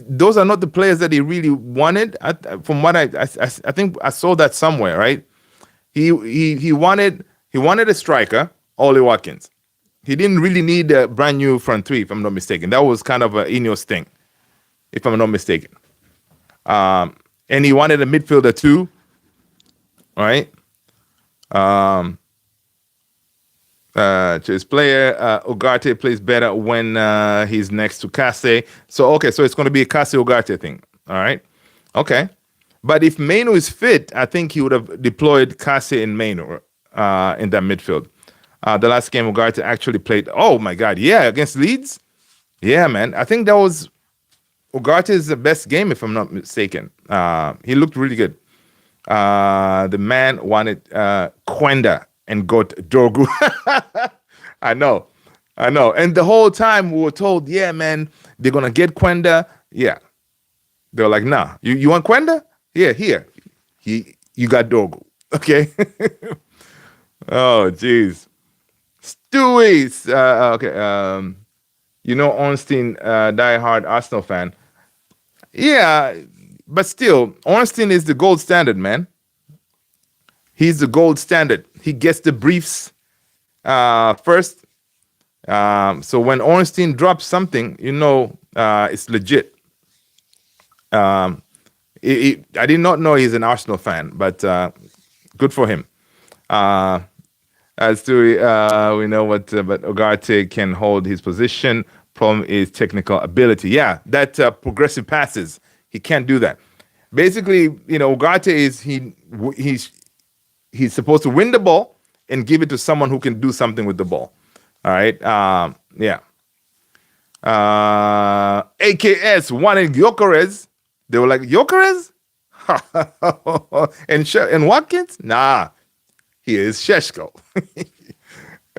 Those are not the players that he really wanted. From what I think I saw that somewhere, right? He wanted a striker, Ollie Watkins. He didn't really need a brand new front three, if I'm not mistaken. That was kind of an Ineos thing, if I'm not mistaken. And he wanted a midfielder too, right? Um, his player Ugarte plays better when he's next to Kase. So okay, so it's going to be a Kase Ugarte thing. All right, okay. But if Mainu is fit, I think he would have deployed Kase and Mainu in that midfield. The last game Ugarte actually played. Oh my God, yeah, against Leeds. Yeah, man. I think that was Ugarte's best game, if I'm not mistaken. He looked really good. The man wanted Quenda and got Dorgu. I know. I know. And the whole time we were told, yeah, man, they're going to get Quenda. Yeah. They were like, nah, you want Quenda? Yeah, here. You got Dorgu. Okay. Oh, jeez. Stewie. Okay. You know, Ornstein, diehard Arsenal fan. Yeah, but still, Ornstein is the gold standard, man. He's the gold standard. He gets the briefs first. So when Ornstein drops something, you know it's legit. I did not know he's an Arsenal fan, but good for him. As to we know what, but Ugarte can hold his position. Problem is technical ability. Yeah, that progressive passes, he can't do that. Basically, you know, Ugarte is he's supposed to win the ball and give it to someone who can do something with the ball. All right. Yeah. AKS wanted Gyökeres. They were like, Gyökeres? and Watkins? Nah. He is Sheshko.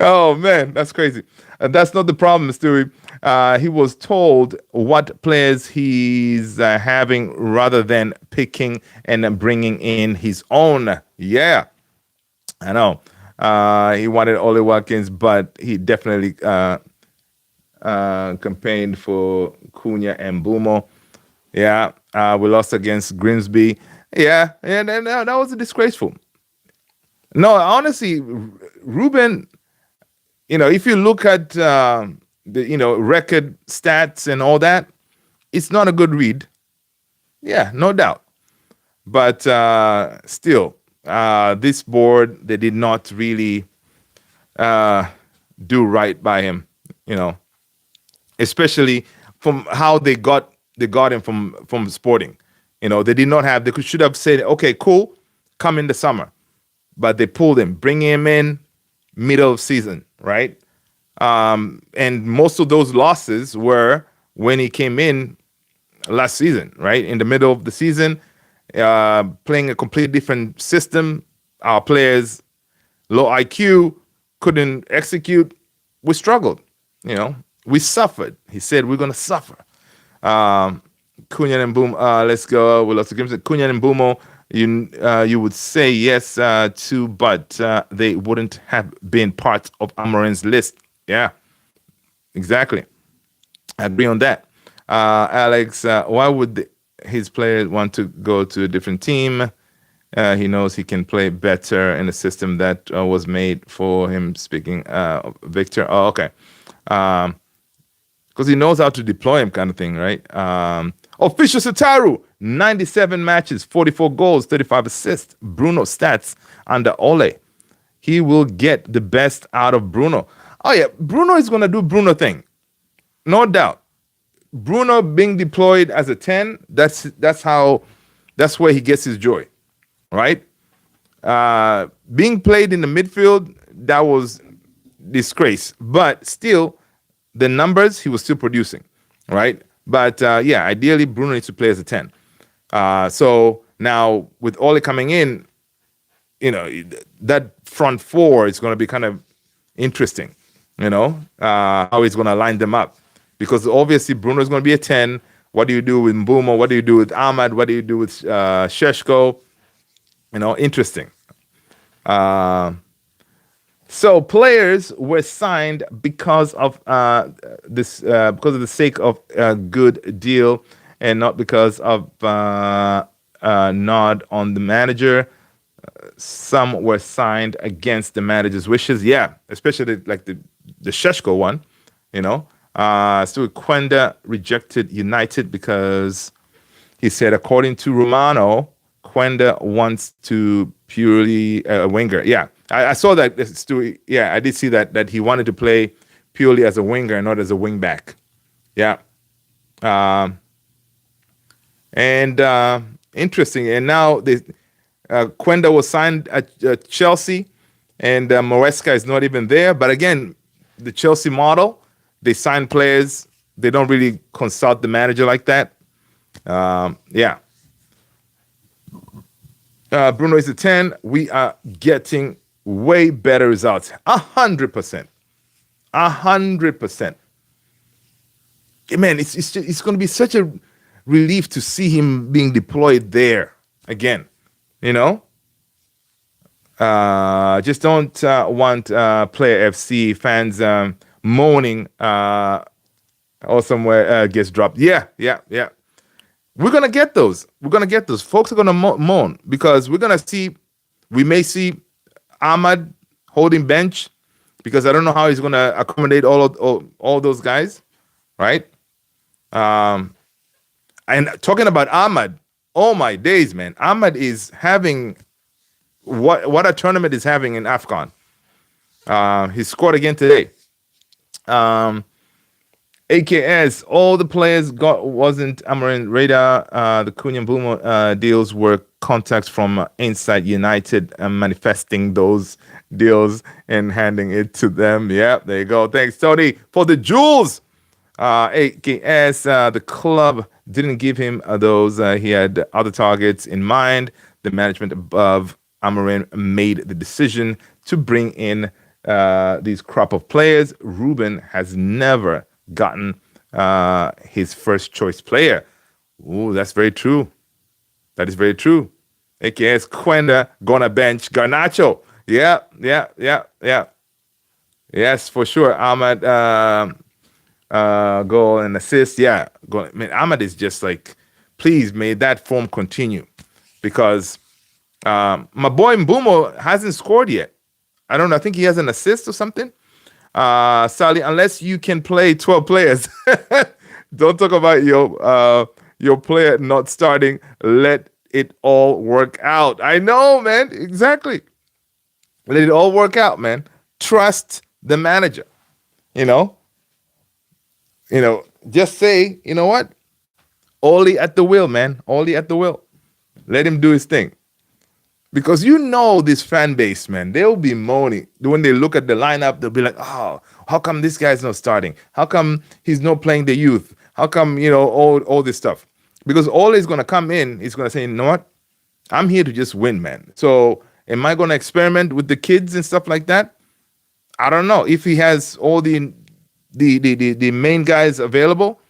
Oh, man, that's crazy. That's not the problem, Stewie. He was told what players he's having rather than picking and bringing in his own. Yeah, I know. He wanted Ole Watkins, but he definitely campaigned for Cunha and Bumo. Yeah, we lost against Grimsby. Yeah, that was disgraceful. No, honestly, Ruben, you know, if you look at the, you know, record stats and all that, it's not a good read. Yeah, no doubt. But still, this board, they did not really do right by him, you know, especially from how they got him from Sporting. You know, they did not have, they should have said, okay, cool, come in the summer. But they pulled him, bringing him in middle of season, right? And most of those losses were when he came in last season, right? In the middle of the season, playing a completely different system. Our players, low IQ, couldn't execute. We struggled, you know. We suffered. He said, we're going to suffer. Cunha and Boom, let's go. We lost the games. Cunha and Bumo, you would say yes to, but they wouldn't have been part of Amorin's list. Yeah, exactly. I agree on that. Alex, why would his players want to go to a different team? He knows he can play better in a system that was made for him. Speaking Victor. Oh, okay. Because he knows how to deploy him, kind of thing, right? Official Sataru, 97 matches, 44 goals, 35 assists. Bruno stats under Ole. He will get the best out of Bruno. Oh yeah, Bruno is gonna do Bruno thing, no doubt. Bruno being deployed as a 10, that's where he gets his joy, right? Being played in the midfield, that was disgrace, but still, the numbers he was still producing, right? But yeah, ideally Bruno needs to play as a 10. So now with Ole coming in, you know, that front four is going to be kind of interesting, you know, how he's going to line them up. Because obviously Bruno is going to be a 10. What do you do with Mbeumo? What do you do with Ahmad? What do you do with Sheshko? You know, interesting. So players were signed because of because of the sake of a good deal, and not because of nod on the manager. Some were signed against the manager's wishes. Yeah, especially like the Sheshko one. You know, Stuart Quenda rejected United because he said, according to Romano, Quenda wants to purely a winger. Yeah, I saw that. Stu, yeah, I did see that he wanted to play purely as a winger and not as a wing back. Yeah. Um, and interesting. And now Quenda was signed at Chelsea, and Moresca is not even there. But again, the Chelsea model, they sign players. They don't really consult the manager like that. Yeah. Bruno is a 10. We are getting way better results. 100%. 100%. Man, it's going to be such a relief to see him being deployed there again. You know? Just don't want Player FC fans moaning or somewhere gets dropped. Yeah. We're gonna get those. Folks are gonna moan because we may see Ahmad holding bench because I don't know how he's gonna accommodate all those guys, right? And talking about Ahmad, oh my days, man! Ahmad is having what a tournament is having in AFCON. He scored again today. AKS, all the players wasn't Amarin radar. The Cunha Bumo deals were contacts from Inside United manifesting those deals and handing it to them. Yeah, there you go. Thanks, Tony, for the jewels. AKS, the club didn't give him those. He had other targets in mind. The management above Amarin made the decision to bring in these crop of players. Ruben has never gotten his first choice player. Ooh, that's very true. That is very true. AKS Quenda gonna bench Garnacho. Yeah. Yes, for sure. Ahmad goal and assist. Yeah. Ahmad is just like, please may that form continue. Because my boy Mbumo hasn't scored yet. I don't know. I think he has an assist or something. Sally, unless you can play 12 players, don't talk about your player not starting. Let it all work out. I know, man. Exactly. Let it all work out, man. Trust the manager. You know, just say, you know what? Oli at the wheel, man. Oli at the wheel. Let him do his thing. Because this fan base, man, they'll be moaning. When they look at the lineup, they'll be like, oh, how come this guy's not starting? How come he's not playing the youth? How come, all this stuff? Because Ole's going to come in, he's going to say, you know what? I'm here to just win, man. So am I going to experiment with the kids and stuff like that? I don't know. If he has all the main guys available,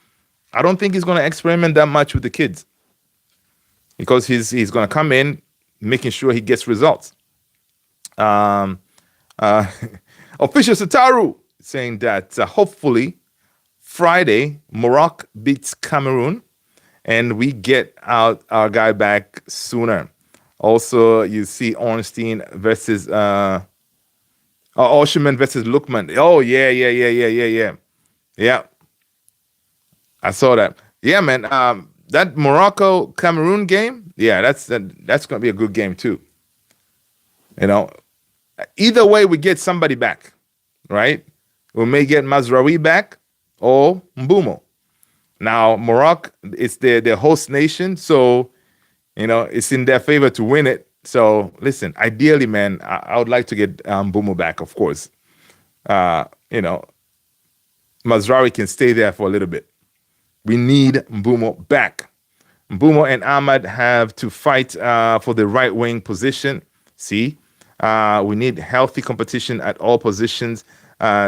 I don't think he's going to experiment that much with the kids. Because he's going to come in, making sure he gets results. Official Sataru saying that hopefully Friday, Morocco beats Cameroon and we get our guy back sooner. Also, you see Ornstein versus Osherman versus Lookman. Oh, yeah. Yeah. I saw that. Yeah, man. That Morocco Cameroon game, yeah, that's gonna be a good game too. Either way, we get somebody back, right? We may get Mazraoui back or Mbumo. Now Morocco, it's their host nation, so it's in their favor to win it. So listen, ideally, man, I would like to get Mbumo back, of course. Mazraoui can stay there for a little bit. We need Mbumo back. Mbumo and Ahmad have to fight for the right wing position. See, we need healthy competition at all positions.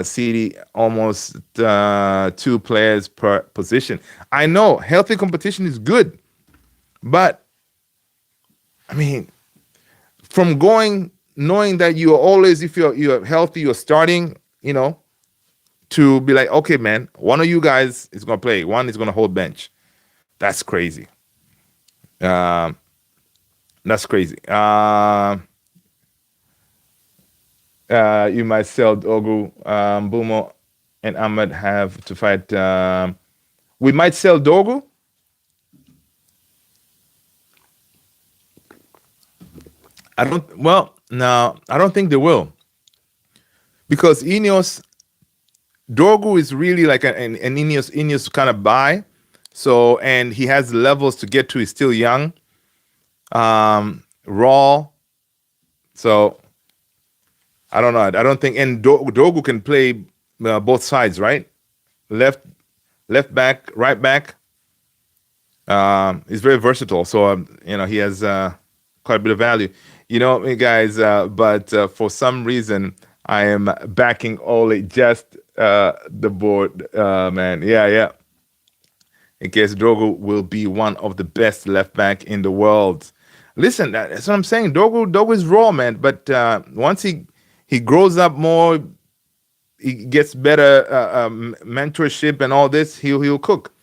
CD almost 2 players per position. I know healthy competition is good, but I mean, from knowing that you are always, if you're healthy, you're starting, to be like, okay, man, one of you guys is going to play. One is going to hold bench. That's crazy. That's crazy. You might sell Dogu. Bumo and Ahmed have to fight. We might sell Dogu. I don't. Well, no, I don't think they will because Ineos Dorgu is really like an Ineos kind of buy. So and he has levels to get to. He's still young, raw. So I don't know. I don't think and Dorgu can play both sides, right? Left, left back, right back. He's very versatile. So he has quite a bit of value. Hey guys, but for some reason I am backing Ole just the board, man. Yeah, yeah. In case Drogo will be one of the best left back in the world. Listen, that's what I'm saying. Drogo is raw, man. But once he grows up more, he gets better mentorship and all this. He'll cook.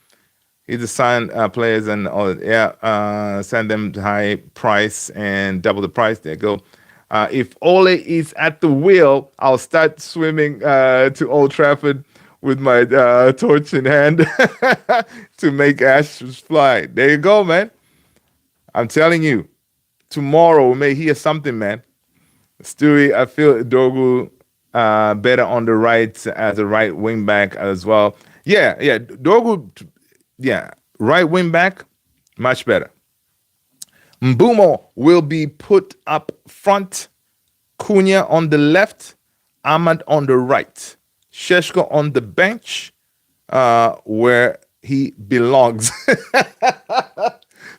He's assign players and all. Yeah, send them to high price and double the price. There you go. If Ole is at the wheel, I'll start swimming to Old Trafford with my torch in hand to make ashes fly. There you go, man. I'm telling you, tomorrow we may hear something, man. Stewie, I feel Dogu better on the right as a right wing back as well. Yeah, yeah. Dogu, yeah, right wing back, much better. Mbumo will be put up front. Cunha on the left. Ahmad on the right. Sheshko on the bench, where he belongs.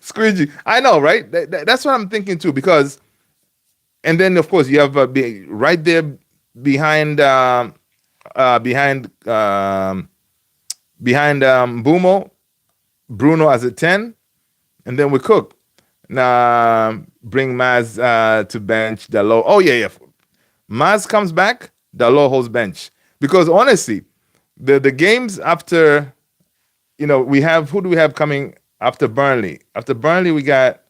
Squidgy. I know, right? That's what I'm thinking too, because, and then of course you have right there behind Mbumo, Bruno as a 10, and then we cook. Now bring Maz to bench Dalot. Oh yeah. Maz comes back, Dalot holds bench. Because honestly, the games after, we have, who do we have coming after Burnley? After Burnley, we got,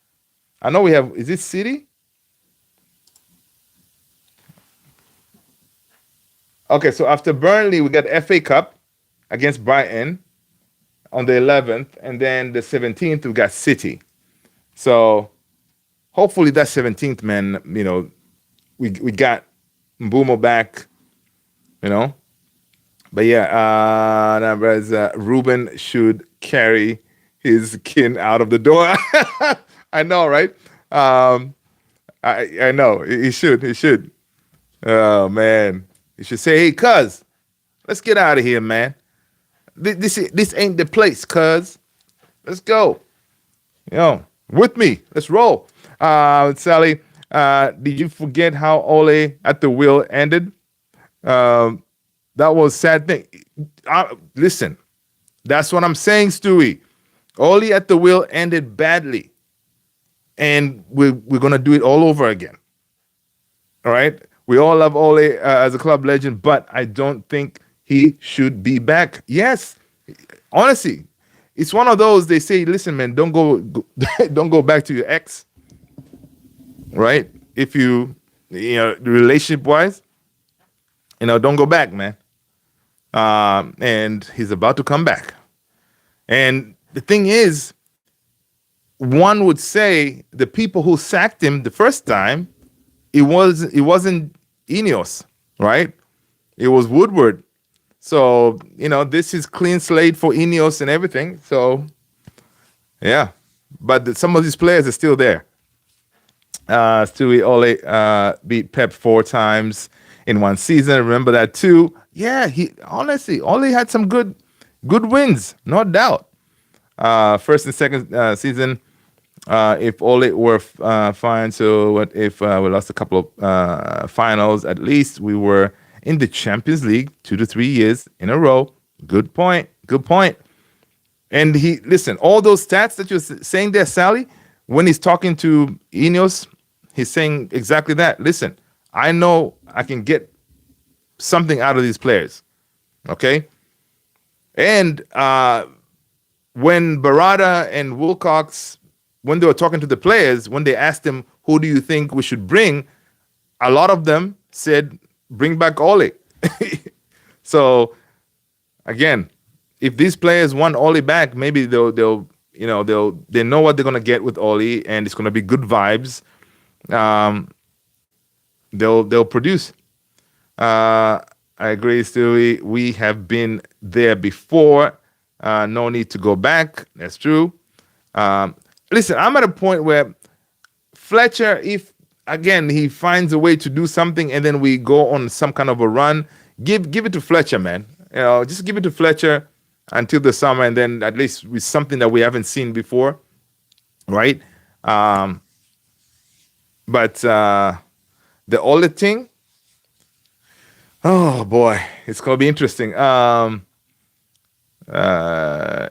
I know we have, is it City? Okay, so after Burnley, we got FA Cup against Brighton on the 11th, and then the 17th, we got City. So hopefully that 17th, man, we got Mbumo back, But yeah, Ruben should carry his kin out of the door. I know, right? I know. He should. He should. Oh, man. He should say, hey, cuz, let's get out of here, man. This ain't the place, cuz. Let's go. With me. Let's roll. Sally, did you forget how Ole at the wheel ended? That was a sad thing. Listen, that's what I'm saying, Stewie. Ole at the wheel ended badly. And we're going to do it all over again. All right? We all love Ole as a club legend, but I don't think he should be back. Yes. Honestly, it's one of those, they say, listen, man, don't go back to your ex. Right? If relationship-wise, don't go back, man. And he's about to come back. And the thing is, one would say the people who sacked him the first time, it wasn't Ineos, right? It was Woodward. So, this is clean slate for Ineos and everything. So, yeah. But some of these players are still there. Stewie Ole beat Pep 4 times in one season. Remember that too. Yeah, Ole had some good wins, no doubt. First and second season, if Ole were fine. So what if we lost a couple of finals? At least we were in the Champions League 2 to 3 years in a row. Good point. And listen, all those stats that you're saying there, Sally, when he's talking to Ineos, he's saying exactly that. Listen, I know I can get something out of these players. Okay? And when Barada and Wilcox, when they were talking to the players, when they asked them, who do you think we should bring? A lot of them said, bring back Ole. So, again, if these players want Ole back, maybe they know what they're going to get with Ole, and it's going to be good vibes. they'll produce. Uh, I agree, Stewie. We have been there before. No need to go back. That's true. Um, Listen, I'm at a point where Fletcher, if again he finds a way to do something, and then we go on some kind of a run, give it to Fletcher, man. Just give it to Fletcher until the summer, and then at least with something that we haven't seen before, right? Um, but the only thing, oh boy, it's gonna be interesting.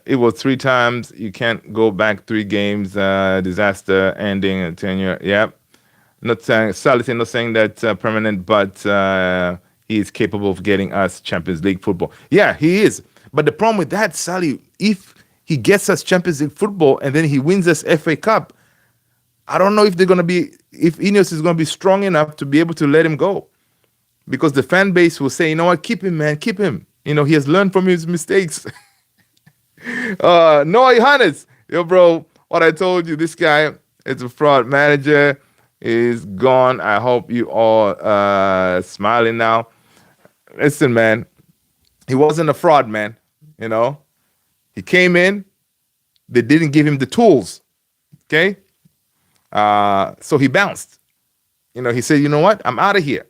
It was 3 times. You can't go back 3 games. Disaster ending and tenure. Yep. Not saying Salih, not saying that permanent, but he is capable of getting us Champions League football. Yeah, he is. But the problem with that, Salih, if he gets us Champions League football and then he wins us FA Cup, I don't know if if Ineos is gonna be strong enough to be able to let him go, because the fan base will say, you know what, keep him, man, keep him. He has learned from his mistakes. Noah Johannes, yo, bro, what I told you, this guy is a fraud manager. Is gone. I hope you all smiling now. Listen, man, he wasn't a fraud, man. He came in. They didn't give him the tools. Okay, so he bounced. He said, you know what? I'm out of here.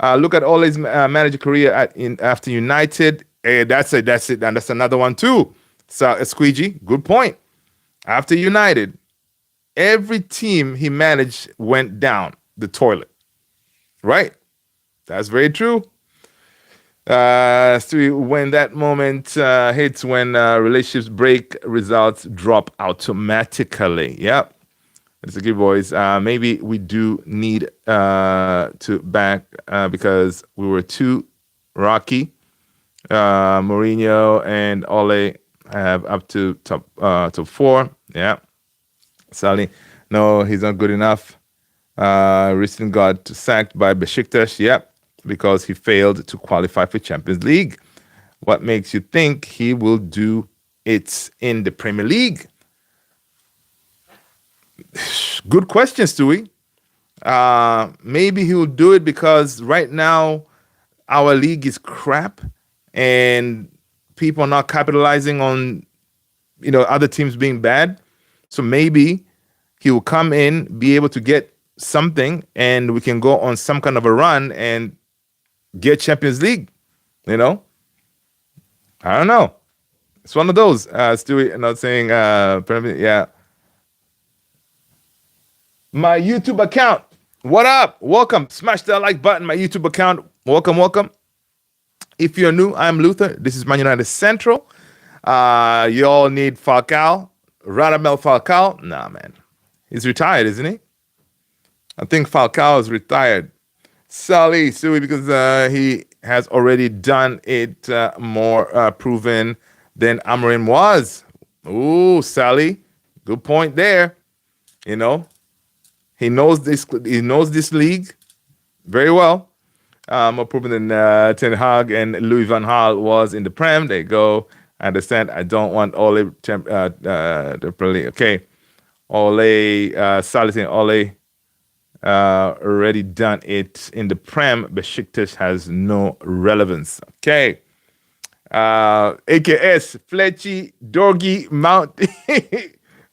Look at Ole's manager career after United. Hey, that's it. And that's another one too. So, Squeegee, good point. After United, every team he managed went down the toilet. Right? That's very true. So when that moment hits, when relationships break, results drop automatically. Yep. It's a good, boys. Maybe we do need to back because we were too rocky. Mourinho and Ole have up to top 4. Yeah. Sally, no, he's not good enough. Recently got sacked by Besiktas. Yep, because he failed to qualify for Champions League. What makes you think he will do it in the Premier League? Good question, Stewie. Maybe he'll do it because right now our league is crap and people are not capitalizing on other teams being bad. So maybe he will come in, be able to get something, and we can go on some kind of a run and get Champions League. I don't know. It's one of those. Stewie, not saying, yeah. My YouTube account. What up? Welcome. Smash that like button. My YouTube account. Welcome. If you're new, I'm Luther. This is Man United Central. You all need Falcao. Radamel Falcao? Nah, man. He's retired, isn't he? I think Falcao is retired. Sally, Stewie, because he has already done it more proven than Amorim was. Ooh, Sally. Good point there. He knows this league very well. More proven than Ten Hag and Louis van Gaal was in the Prem. There you go. I understand. I don't want Ole the Premier. Okay. Ole, Salih saying Ole already done it in the Prem. Besiktas has no relevance. Okay. AKS, Fletchy, Dorgy, Mount,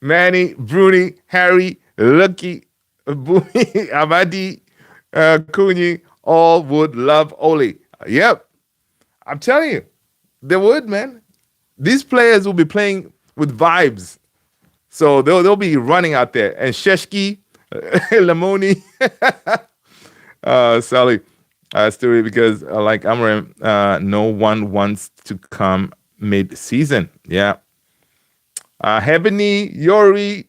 Manny, Bruni, Harry, Lucky, Bumi, Amadi, Kuni, all would love Ole. Yep. I'm telling you, they would, man. These players will be playing with vibes. So they'll be running out there. And Sheshki, Lamoni, Sally, Stewie, because like Amorim, no one wants to come mid-season. Yeah. Hebony, Yori.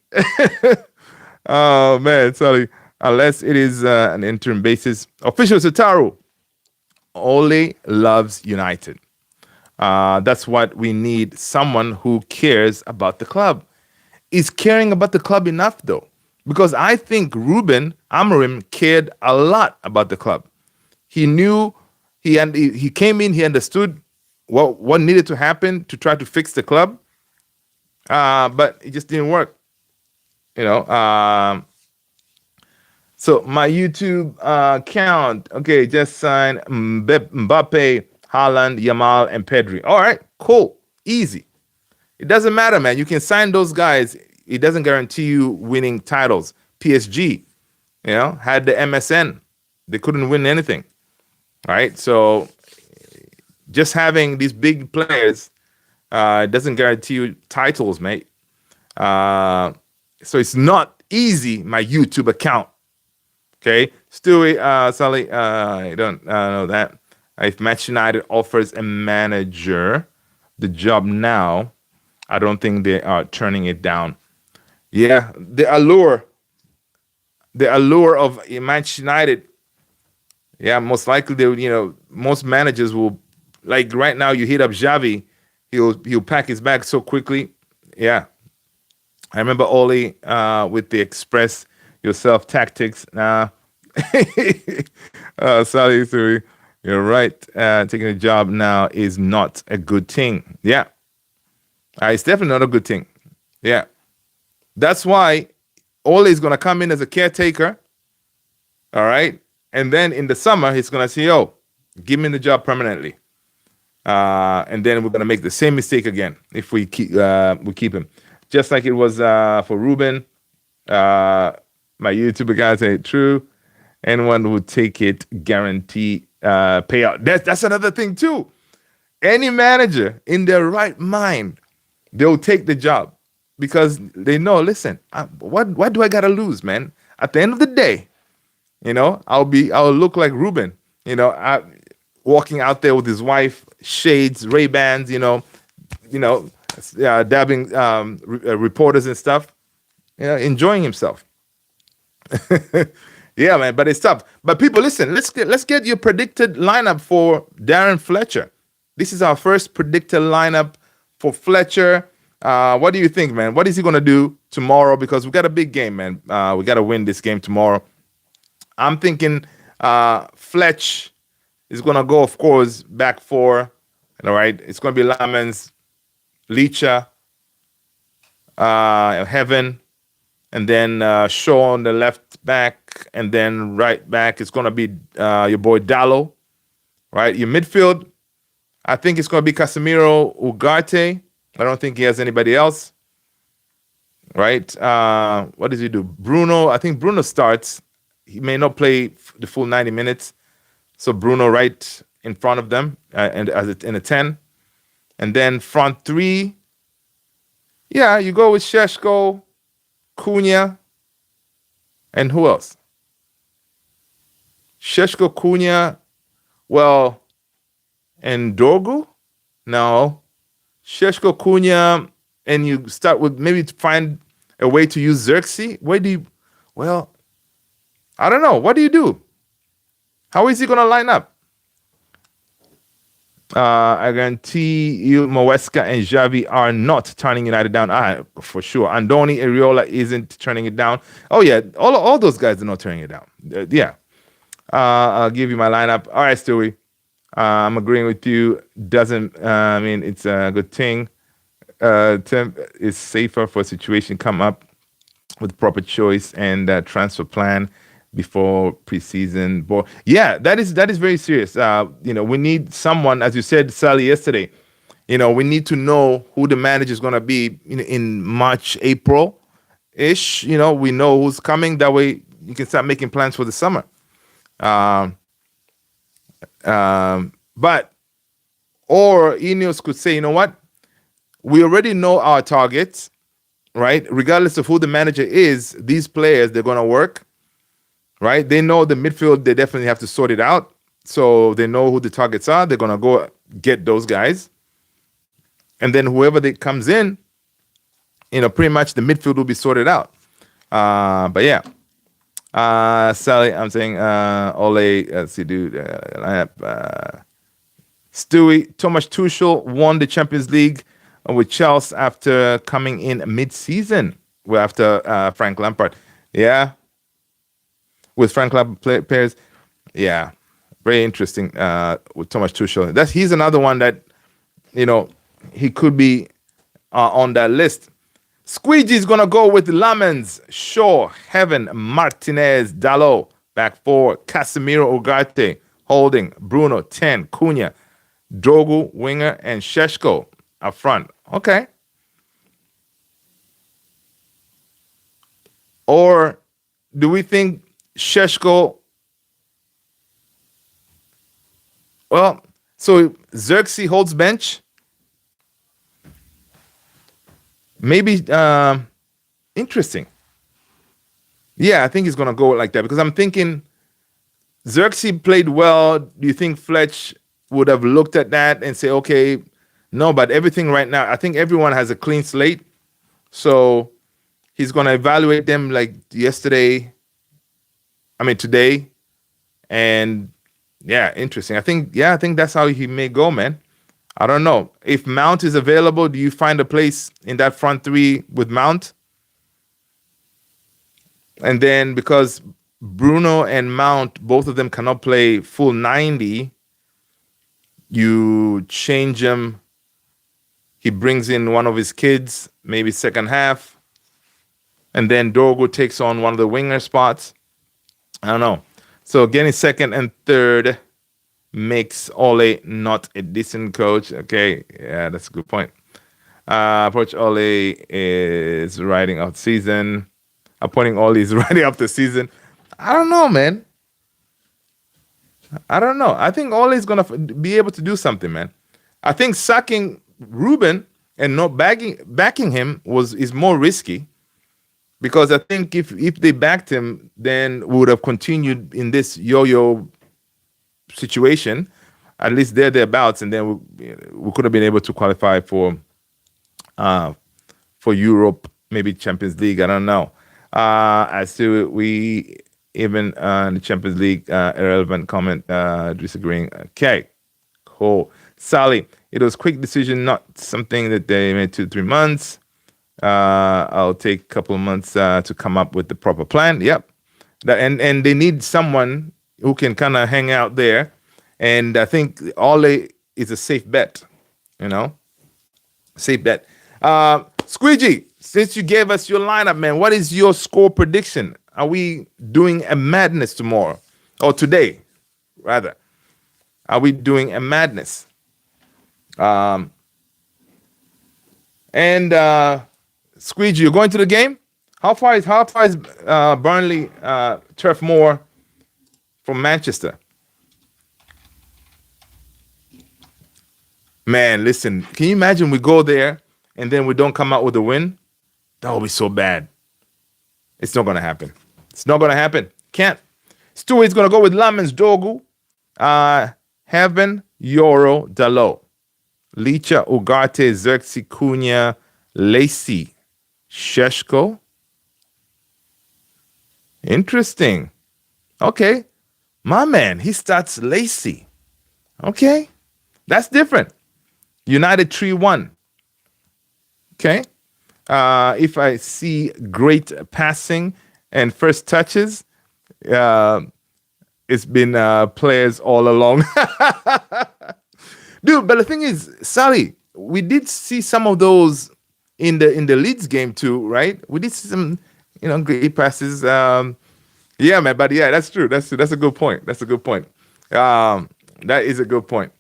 Oh, man, Sally. Unless it is an interim basis. Official Sataru. Ole loves United. That's what we need. Someone who cares about the club. Is caring about the club enough, though? Because I think Ruben Amorim cared a lot about the club. He knew he came in. He understood what needed to happen to try to fix the club. But it just didn't work. So my YouTube account, okay, just sign Mbappe, Haaland, Yamal, and Pedri. All right, cool, easy. It doesn't matter, man. You can sign those guys. It doesn't guarantee you winning titles. PSG, had the MSN. They couldn't win anything. All right. So just having these big players doesn't guarantee you titles, mate. So it's not easy, my YouTube account. Okay. Stewie, Sally, I don't know that. If Manchester United offers a manager the job now, I don't think they are turning it down. Yeah, the allure of Manchester United. Yeah, most likely they would. Most managers will, like right now. You hit up Xavi, he'll pack his bag so quickly. Yeah, I remember Oli with the express yourself tactics. Nah, sorry, you're right. Taking a job now is not a good thing. Yeah, it's definitely not a good thing. Yeah. That's why Ole is going to come in as a caretaker. All right. And then in the summer, he's going to say, "Oh, give me the job permanently." And then we're going to make the same mistake again if we keep him. Just like it was for Ruben. My YouTuber guy said, "True. Anyone who take it, guarantee payout." That's another thing too. Any manager in their right mind, they'll take the job. Because they know, listen, what do I gotta lose, man? At the end of the day, I'll look like Ruben, walking out there with his wife, shades, Ray-Bans, dabbing reporters and stuff, enjoying himself. Yeah, man, but it's tough. But people, listen, let's get your predicted lineup for Darren Fletcher. This is our first predicted lineup for Fletcher. What do you think, man? What is he going to do tomorrow? Because we got a big game, man. We got to win this game tomorrow. I'm thinking Fletch is going to go, of course, back four. All right. It's going to be Lamens, Licha, Heaven, and then Shaw on the left back. And then right back, it's going to be your boy Dallo. Right. Your midfield, I think it's going to be Casemiro, Ugarte. I don't think he has anybody else. Right? What does he do? Bruno. I think Bruno starts. He may not play the full 90 minutes. So Bruno right in front of them and in a 10. And then front three. Yeah, you go with Šeško, Cunha, and who else? Šeško, Cunha, and Dorgu? No. Šeško, Cunha, and you start with maybe to find a way to use Xerxes. I don't know. What do you do? How is he going to line up? I guarantee you Moesca and Xavi are not turning United down. For sure. Andoni, Areola isn't turning it down. Oh, yeah. All those guys are not turning it down. Yeah. I'll give you my lineup. All right, Stewie. I'm agreeing with you. It's a good thing. Temp is safer for a situation come up with proper choice and transfer plan before preseason. But yeah, that is very serious. We need someone, as you said, Sally, yesterday. We need to know who the manager is going to be in March, April ish. We know who's coming. That way you can start making plans for the summer. Or Ineos could say, you know what? We already know our targets, right? Regardless of who the manager is, these players, they're going to work, right? They know the midfield, they definitely have to sort it out. So they know who the targets are. They're going to go get those guys. And then whoever that comes in, pretty much the midfield will be sorted out. But yeah. Sally, I'm saying Ole, let's see, dude. Stewie, Thomas Tuchel won the Champions League with Chelsea after coming in mid-season. Well, after Frank Lampard. Yeah. With Frank Lampard players. Yeah. Very interesting with Thomas Tuchel. He's another one that, he could be on that list. Squeegee's gonna go with Lamens, Shaw, Heaven, Martinez, Dalot. Back four, Casemiro, Ugarte, Holding, Bruno, 10, Cunha, Drogu, Winger, and Sheshko up front. Okay. Or do we think Sheshko? Well, so Xerxes holds bench. Maybe interesting. Yeah, I think he's gonna go like that because I'm thinking Xerxes played well. Do you think Fletch would have looked at that and say, okay, no, but everything right now, I think everyone has a clean slate. So he's gonna evaluate them like today. And yeah, interesting. I think that's how he may go, man. I don't know. If Mount is available, do you find a place in that front three with Mount? And then because Bruno and Mount, both of them cannot play full 90, you change him. He brings in one of his kids, maybe second half. And then Dorgo takes on one of the winger spots. I don't know. So getting second and third makes Ole not a decent coach. Okay, yeah, that's a good point. Approach Ole is riding out season. Appointing Ole is riding up the season. I don't know, man. I don't know. I think Ole is gonna be able to do something, man. I think sacking Ruben and not backing him is more risky. Because I think if they backed him, then we would have continued in this yo-yo situation, at least thereabouts, and then we could have been able to qualify for Europe, maybe Champions League. I don't know. As to we even the Champions League irrelevant comment disagreeing. Okay, cool. Sally, it was quick decision, not something that they made 2-3 months. I'll take a couple of months to come up with the proper plan. Yep. And they need someone who can kind of hang out there. And I think Ole is a safe bet, safe bet. Squeegee, since you gave us your lineup, man, what is your score prediction? Are we doing a madness tomorrow? Or today, rather? Are we doing a madness? Squeegee, you're going to the game? How far is Burnley Turf Moor from Manchester? Man, listen, can you imagine we go there and then we don't come out with a win? That would be so bad. It's not going to happen. It's not going to happen. Can't. Stewie's going to go with Lamens, Dogu, Heaven, Yoro, Dalot, Licha, Ugarte, Xerxes, Cunha, Lacey, Sheshko. Interesting. Okay. My man, he starts Lacey. Okay. That's different. United 3-1. Okay. If I see great passing and first touches, it's been players all along. Dude, but the thing is, Sally, we did see some of those in the Leeds game too, right? We did see some, great passes. Yeah, man, but yeah, that's true. That's a good point. That's a good point. That is a good point.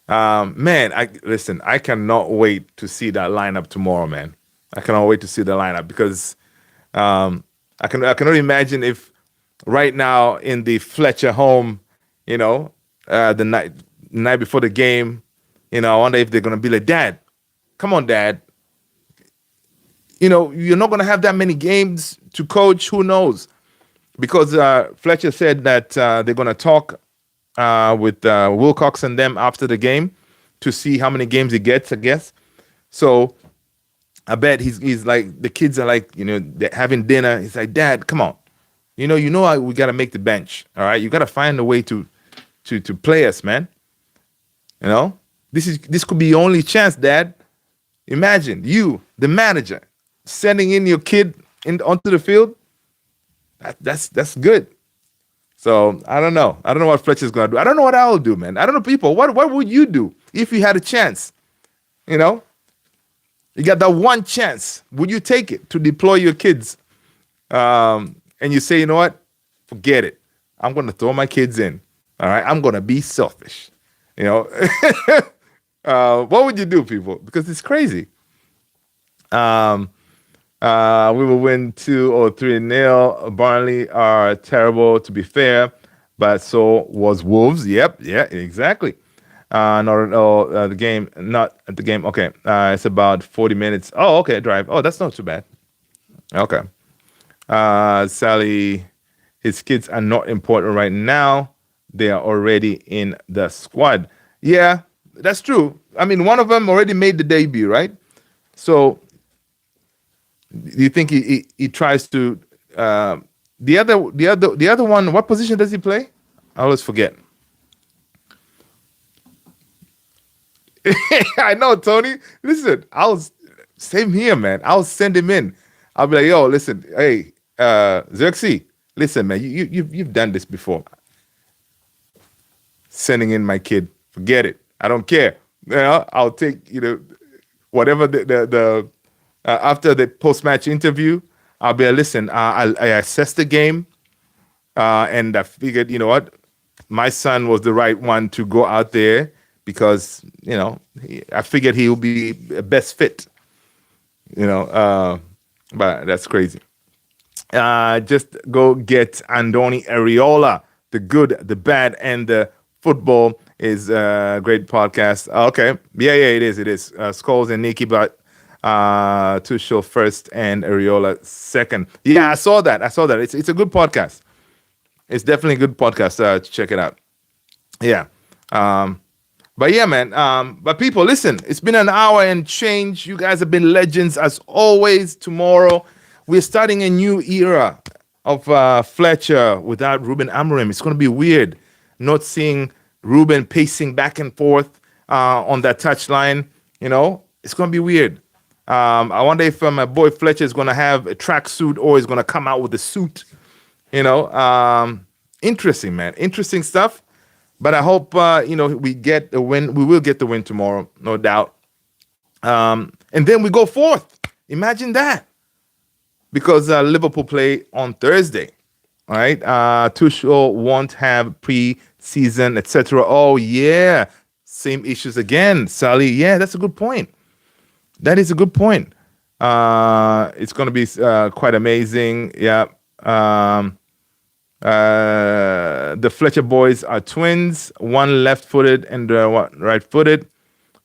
Man, I cannot wait to see that lineup tomorrow, man. I cannot wait to see the lineup because I cannot imagine if right now in the Fletcher home, the night before the game, I wonder if they're gonna be like, Dad, come on, Dad. You're not gonna have that many games to coach. Who knows? Because Fletcher said that they're gonna talk with Wilcox and them after the game to see how many games he gets, I guess. So I bet he's like, the kids are like, they're having dinner. He's like, Dad, come on. We got to make the bench. All right. You got to find a way to play us, man. This could be your only chance, Dad. Imagine you, the manager, sending in your kid onto the field. That's good. So I don't know. I don't know what Fletcher's gonna do. I don't know what I'll do, man. I don't know, people. What would you do if you had a chance? You got that one chance. Would you take it to deploy your kids? And you say, you know what? Forget it. I'm going to throw my kids in. All right. I'm going to be selfish. You know, what would you do, people? Because it's crazy. We will win 2 or 3-0. Burnley are terrible, to be fair, but so was Wolves. Yep. Yeah, exactly. The game, not at the game. Okay. It's about 40 minutes. Oh, okay. Drive. Oh, that's not too bad. Okay. Sally, his kids are not important right now. They are already in the squad. Yeah, that's true. I mean, one of them already made the debut, right? So, do you think he tries to the other one? What position does he play? I always forget. I know, Tony. Listen, same here, man. I'll send him in. I'll be like, yo, listen, hey, Xerxes, listen, man, you've done this before. Sending in my kid, forget it. I don't care. You know, I'll take whatever the after the post-match interview, I'll be like, listen, I assessed the game, and I figured, you know what, my son was the right one to go out there because I figured he will be best fit. But that's crazy. Just go get Andoni Areola. The good, the bad, and the football is a great podcast. Okay. Yeah, it is. Scholes and Nikki, but Tuchel first and Areola second. Yeah, I saw that. It's a good podcast. It's definitely a good podcast. Check it out. Yeah. But yeah, man. But people, listen, it's been an hour and change. You guys have been legends as always. Tomorrow, we're starting a new era of Fletcher without Ruben Amorim. It's going to be weird not seeing Ruben pacing back and forth on that touchline. It's going to be weird. I wonder if my boy Fletcher is going to have a tracksuit or is going to come out with a suit. Interesting, man. Interesting stuff. But I hope, we get the win. We will get the win tomorrow, no doubt. And then we go forth. Imagine that. Because Liverpool play on Thursday. All right. Tuchel won't have pre-season, etc. Oh, yeah. Same issues again. Sally, yeah, that's a good point. That is a good point. It's going to be quite amazing. Yeah. The Fletcher boys are twins. One left-footed and right-footed.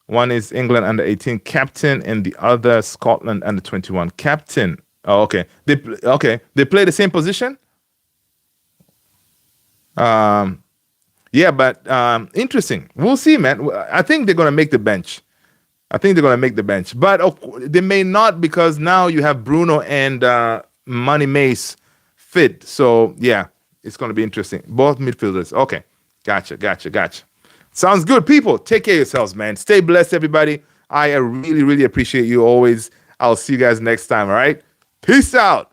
One is England under 18 captain, and the other Scotland under 21 captain. Oh, okay. They play the same position. Yeah, but interesting. We'll see, man. I think they're gonna make the bench. But they may not because now you have Bruno and Money Mace fit. So yeah. It's going to be interesting. Both midfielders. Okay. Gotcha. Sounds good. People, take care of yourselves, man. Stay blessed, everybody. I really, really appreciate you always. I'll see you guys next time, all right? Peace out.